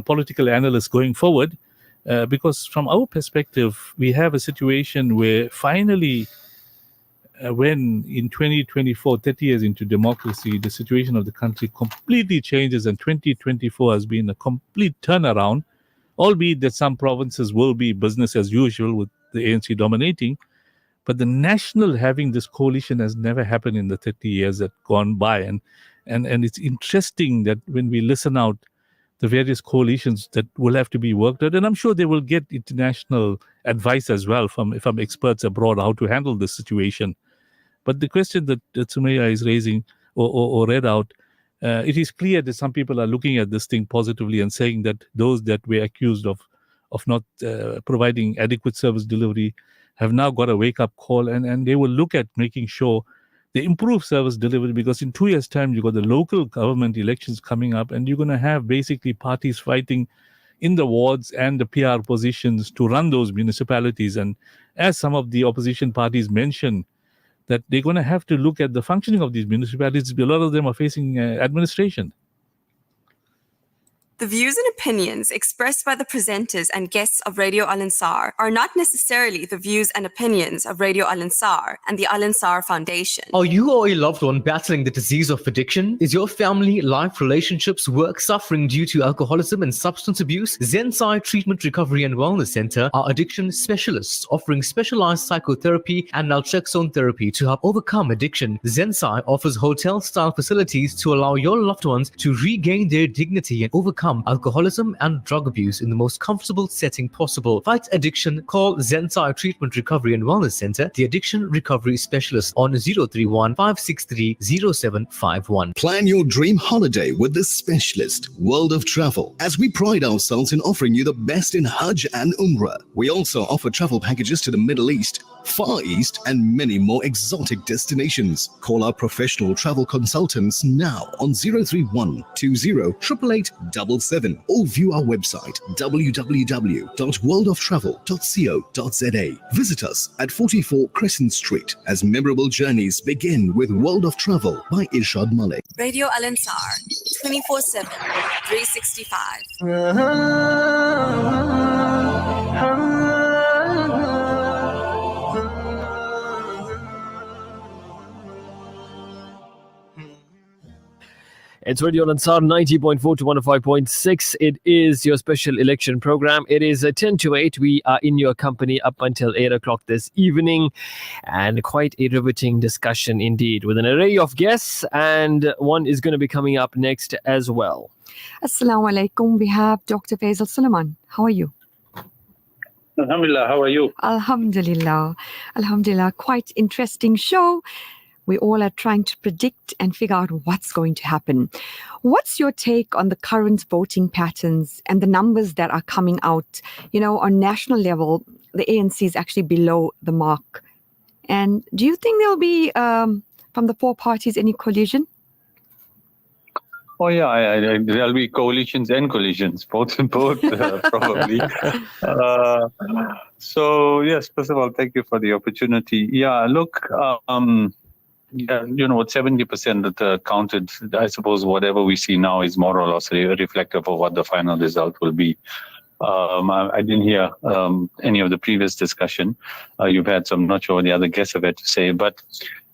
political analysts going forward, because from our perspective, we have a situation where finally, when in 2024, 30 years into democracy, the situation of the country completely changes, and 2024 has been a complete turnaround, albeit that some provinces will be business as usual with the ANC dominating. But the national having this coalition has never happened in the 30 years that gone by. And it's interesting that when we listen out the various coalitions that will have to be worked out, and I'm sure they will get international advice as well from experts abroad how to handle this situation. But the question that Sumaya is raising or read out, it is clear that some people are looking at this thing positively and saying that those that were accused of not providing adequate service delivery have now got a wake-up call, and they will look at making sure they improve service delivery, because in 2 years' time, you've got the local government elections coming up, and you're going to have basically parties fighting, in the wards and the PR positions to run those municipalities. And as some of the opposition parties mentioned, that they're going to have to look at the functioning of these municipalities. A lot of them are facing administration. The views and opinions expressed by the presenters and guests of Radio Al Ansar are not necessarily the views and opinions of Radio Al Ansar and the Al Ansar Foundation. Are you or a loved one battling the disease of addiction? Is your family, life, relationships, work suffering due to alcoholism and substance abuse? Zensai Treatment, Recovery and Wellness Center are addiction specialists offering specialized psychotherapy and naltrexone therapy to help overcome addiction. Zensai offers hotel-style facilities to allow your loved ones to regain their dignity and overcome alcoholism and drug abuse in the most comfortable setting possible. Fight addiction. Call Zensai Treatment, Recovery and Wellness Center, the addiction recovery specialist, on 031 563 0751. Plan your dream holiday with this specialist, World of Travel. As we pride ourselves in offering you the best in Hajj and Umrah, we also offer travel packages to the Middle East, Far East, and many more exotic destinations. Call our professional travel consultants now on 031 20 888 777 or view our website www.worldoftravel.co.za. Visit us at 44 Crescent Street as memorable journeys begin with World of Travel by Irshad Malik. Radio Al Ansar, 24/7, 365. It's Radio Al Ansar 90.4 to 105.6. It is your special election program. It is 10 to 8. We are in your company up until 8 o'clock this evening, and quite a riveting discussion indeed with an array of guests, and one is going to be coming up next as well. Assalamu alaikum. We have Dr. Faisal Suleiman. How are you? Alhamdulillah, how are you? Alhamdulillah. Alhamdulillah. Quite interesting show. We all are trying to predict and figure out what's going to happen. What's your take on the current voting patterns and the numbers that are coming out? You know, on national level, the ANC is actually below the mark. And do you think there'll be, from the four parties, any collision? Oh yeah, there'll be coalitions and collisions, both probably. So yes, first of all, thank you for the opportunity. Yeah, look, yeah, you know, 70% that counted, I suppose whatever we see now is more or less reflective of what the final result will be. I didn't hear any of the previous discussion. You've had some, not sure what the other guests have had to say, but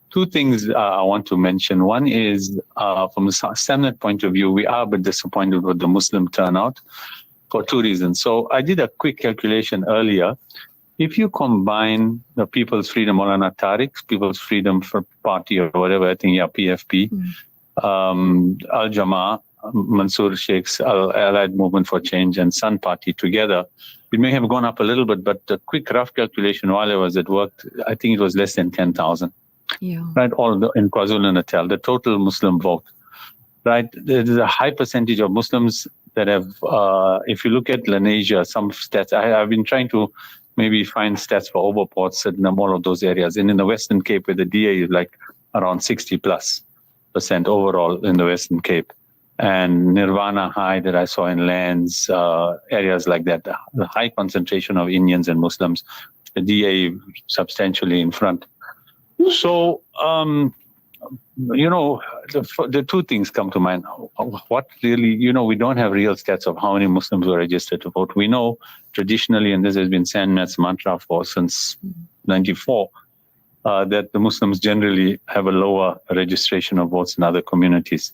two things I want to mention. One is from a standard point of view, we are a bit disappointed with the Muslim turnout for two reasons. So I did a quick calculation earlier. If you combine the People's Freedom, Maulana Tariq's People's Freedom for Party or whatever, I think, yeah, PFP, Al-Jama, Mansoor Sheikh's Allied Movement for Change and Sun Party together, it may have gone up a little bit, but the quick rough calculation while I was at work, I think it was less than 10,000. Yeah. Right, all in KwaZulu-Natal, the total Muslim vote. Right, there's a high percentage of Muslims that have, if you look at Lenasia, some stats, I've been trying to maybe find stats for overports in all of those areas. And in the Western Cape, where the DA is like around 60+% overall in the Western Cape. And Nirvana High that I saw in lands, areas like that, the high concentration of Indians and Muslims, the DA substantially in front. So, you know, the two things come to mind. What really, you know, we don't have real stats of how many Muslims were registered to vote. We know traditionally, and this has been Sandmat's mantra for since 94, that the Muslims generally have a lower registration of votes in other communities.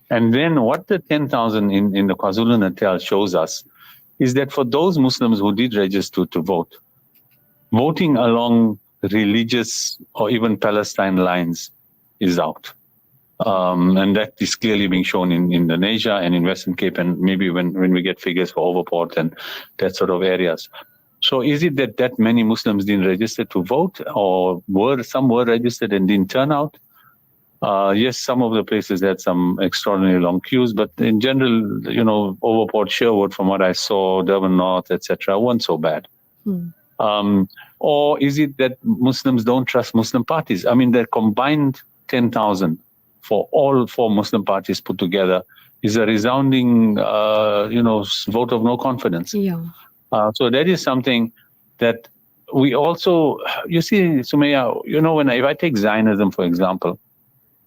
And then what the 10,000 in the KwaZulu-Natal shows us is that for those Muslims who did register to vote, voting along religious or even Palestine lines is out. And that is clearly being shown in Indonesia and in Western Cape, and maybe when we get figures for Overport and that sort of areas. So is it that many Muslims didn't register to vote, or some were registered and didn't turn out? Yes, some of the places had some extraordinarily long queues, but in general, you know, Overport, Sherwood, from what I saw, Durban North, etc., weren't so bad. Or is it that Muslims don't trust Muslim parties? I mean, the combined 10,000 for all four Muslim parties put together is a resounding, vote of no confidence. Yeah. So that is something that we also, you see, Sumaya, if I take Zionism, for example,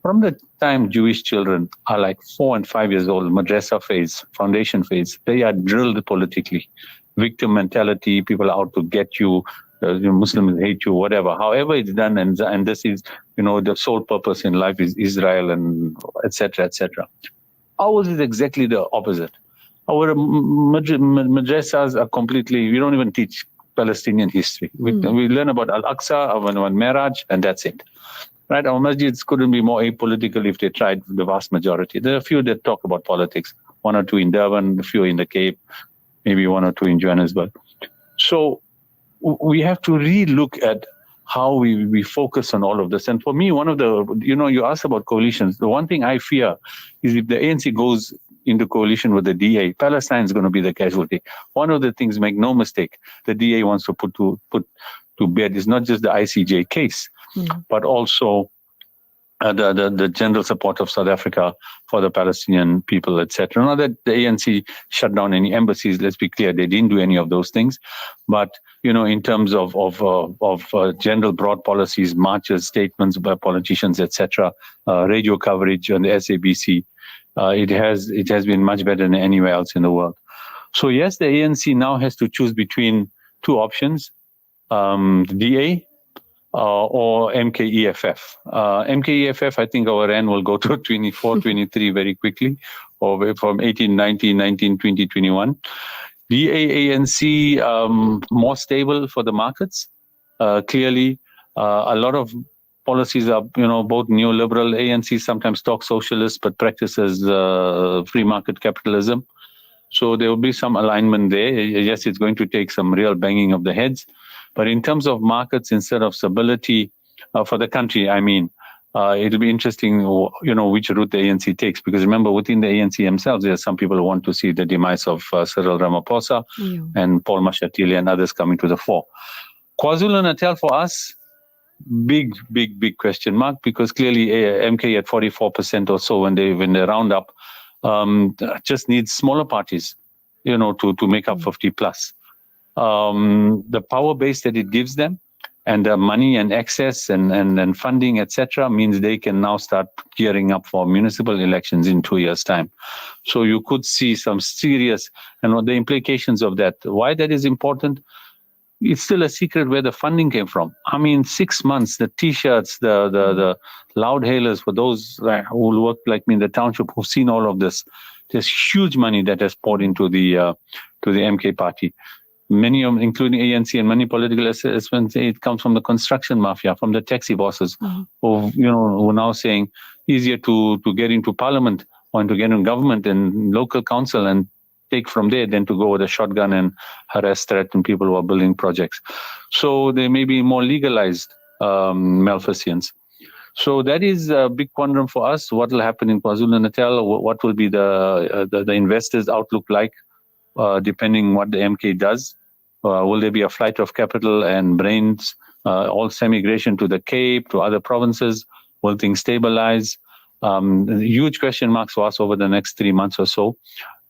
from the time Jewish children are like 4 and 5 years old, madrasa phase, foundation phase, they are drilled politically. Victim mentality, people are out to get you, Muslims hate you, whatever. However it's done, and this is, the sole purpose in life is Israel, and etc., etc. Ours is exactly the opposite. Our madrasas are completely, we don't even teach Palestinian history. We learn about Al-Aqsa, one Miraj, and that's it. Right? Our masjids couldn't be more apolitical if they tried, the vast majority. There are a few that talk about politics, 1 or 2 in Durban, a few in the Cape, maybe 1 or 2 in Johannesburg. So we have to re-look at how we focus on all of this. And for me, one of the, you asked about coalitions. The one thing I fear is if the ANC goes into coalition with the DA, Palestine is going to be the casualty. One of the things, make no mistake, the DA wants to put to bed is not just the ICJ case, but also the general support of South Africa for the Palestinian people, etc. Not that the ANC shut down any embassies. Let's be clear, they didn't do any of those things. But in terms of general broad policies, marches, statements by politicians, etc., radio coverage on the SABC, it has been much better than anywhere else in the world. So yes, the ANC now has to choose between 2 options: the DA. Or MKEFF. MKEFF, I think our RAN will go to 24, 23 very quickly, or from 18, 19, 19, 20, 21. DAANC, more stable for the markets. Clearly, a lot of policies are, both neoliberal. ANC sometimes talks socialist, but practices free market capitalism. So there will be some alignment there. Yes, it's going to take some real banging of the heads. But in terms of markets, instead of stability for the country, it'll be interesting, which route the ANC takes. Because remember, within the ANC themselves, there are some people who want to see the demise of Cyril Ramaphosa and Paul Mashatile and others coming to the fore. KwaZulu-Natal for us, big question mark, because clearly MK at 44% or so when they round up, just needs smaller parties, to make up 50 plus. The power base that it gives them and the money and access and funding, etc., means they can now start gearing up for municipal elections in 2 years' time. So you could see some serious, and what the implications of that, why that is important, it's still a secret where the funding came from. 6 months, the T-shirts, the loud hailers for those who work like me in the township who've seen all of this. There's huge money that has poured into the MK party. Many of them, including ANC and many political assessments, it comes from the construction mafia, from the taxi bosses, who are now saying easier to get into parliament or to get in government and local council and take from there than to go with a shotgun and harass, threaten people who are building projects. So they may be more legalized malfeasance. So that is a big quandrum for us. What will happen in KwaZulu-Natal? What will be the investors' outlook like, depending what the MK does? Will there be a flight of capital and brains, also migration to the Cape, to other provinces? Will things stabilize? Huge question marks for us over the next 3 months or so.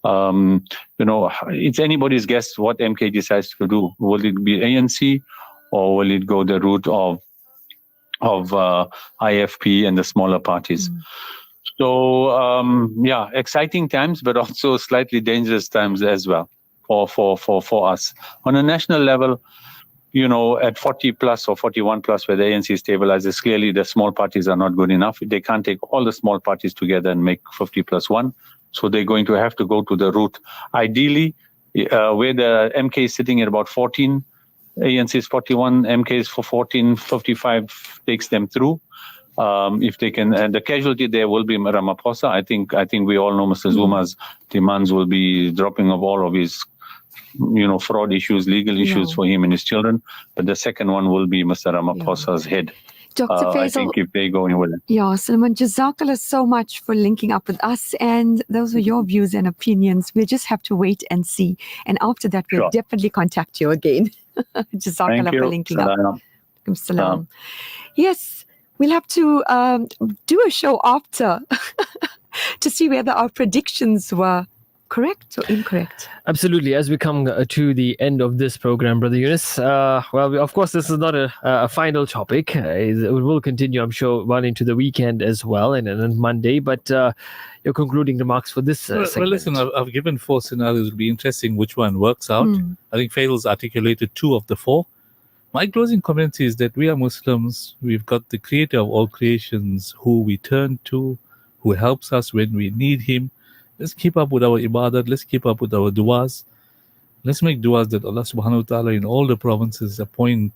It's anybody's guess what MK decides to do. Will it be ANC, or will it go the route of IFP and the smaller parties? So exciting times, but also slightly dangerous times as well for us. On a national level, at 40 plus or 41 plus, where the ANC stabilizes, clearly the small parties are not good enough. They can't take all the small parties together and make 50 plus 1. So they're going to have to go to the route. Ideally, where the MK is sitting at about 14, ANC is 41, MK is for 14, 55 takes them through. If they can, and the casualty there will be Ramaphosa. I think we all know Mr. Zuma's demands will be dropping of all of his, fraud issues, legal issues for him and his children. But the second one will be Mr. Ramaphosa's head. Dr. Faisal, I think if they go in with it. Yeah, Sulaiman, Jazakallah so much for linking up with us. And those were your views and opinions. We'll just have to wait and see. And after that, we'll definitely contact you again. Jazakallah for linking up. Salam. Yes, we'll have to do a show after to see whether our predictions were correct or incorrect. Absolutely. As we come to the end of this program, Brother Yunus, of course, this is not a final topic. It will continue, I'm sure, well into the weekend as well, and on Monday. But your concluding remarks for this segment. Well, listen, I've given 4 scenarios. It'll be interesting which one works out. I think Faisal's articulated 2 of the 4. My closing comment is that we are Muslims. We've got the creator of all creations who we turn to, who helps us when we need him. Let's keep up with our ibadat. Let's keep up with our du'as. Let's make du'as that Allah subhanahu wa ta'ala in all the provinces appoint,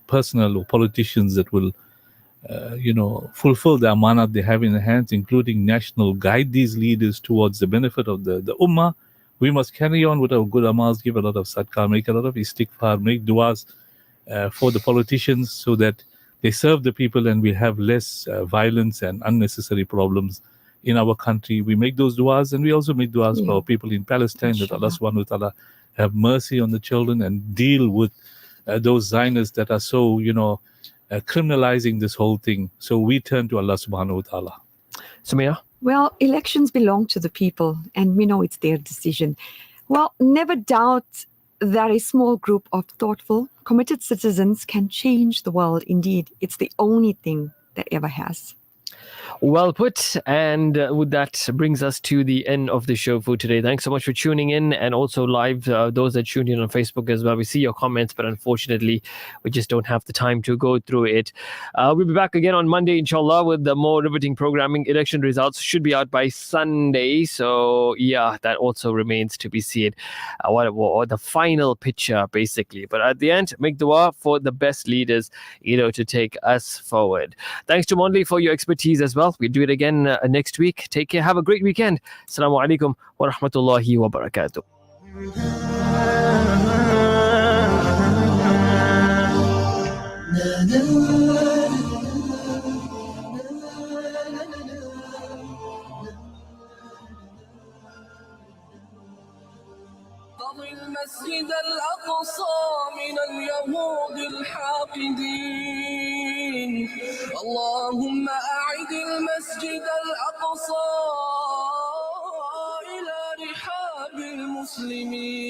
personal or politicians that will, fulfill the amanat they have in their hands, including national, guide these leaders towards the benefit of the ummah. We must carry on with our good amals, give a lot of sadaqah, make a lot of istighfar, make du'as for the politicians so that they serve the people and we have less violence and unnecessary problems in our country. We make those du'as, and we also make du'as for our people in Palestine, that Allah subhanahu wa ta'ala have mercy on the children and deal with those Zionists that are so, criminalizing this whole thing. So we turn to Allah subhanahu wa ta'ala. Sumaya? Well, elections belong to the people, and we know it's their decision. Well, never doubt that a small group of thoughtful, committed citizens can change the world. Indeed, it's the only thing that ever has. Well put. And with that brings us to the end of the show for today. Thanks so much for tuning in, and also live, those that tuned in on Facebook as well. We see your comments, but unfortunately, we just don't have the time to go through it. We'll be back again on Monday, inshallah, with the more riveting programming. Election results should be out by Sunday. So, yeah, that also remains to be seen. What the final picture, basically. But at the end, make dua for the best leaders, to take us forward. Thanks to Monday for your expertise as well. We'll do it again next week. Take care. Have a great weekend. Assalamu alaikum wa rahmatullahi wa barakatuh. المسجد الأقصى من اليهود الحاقدين اللهم أعد المسجد الأقصى إلى رحاب المسلمين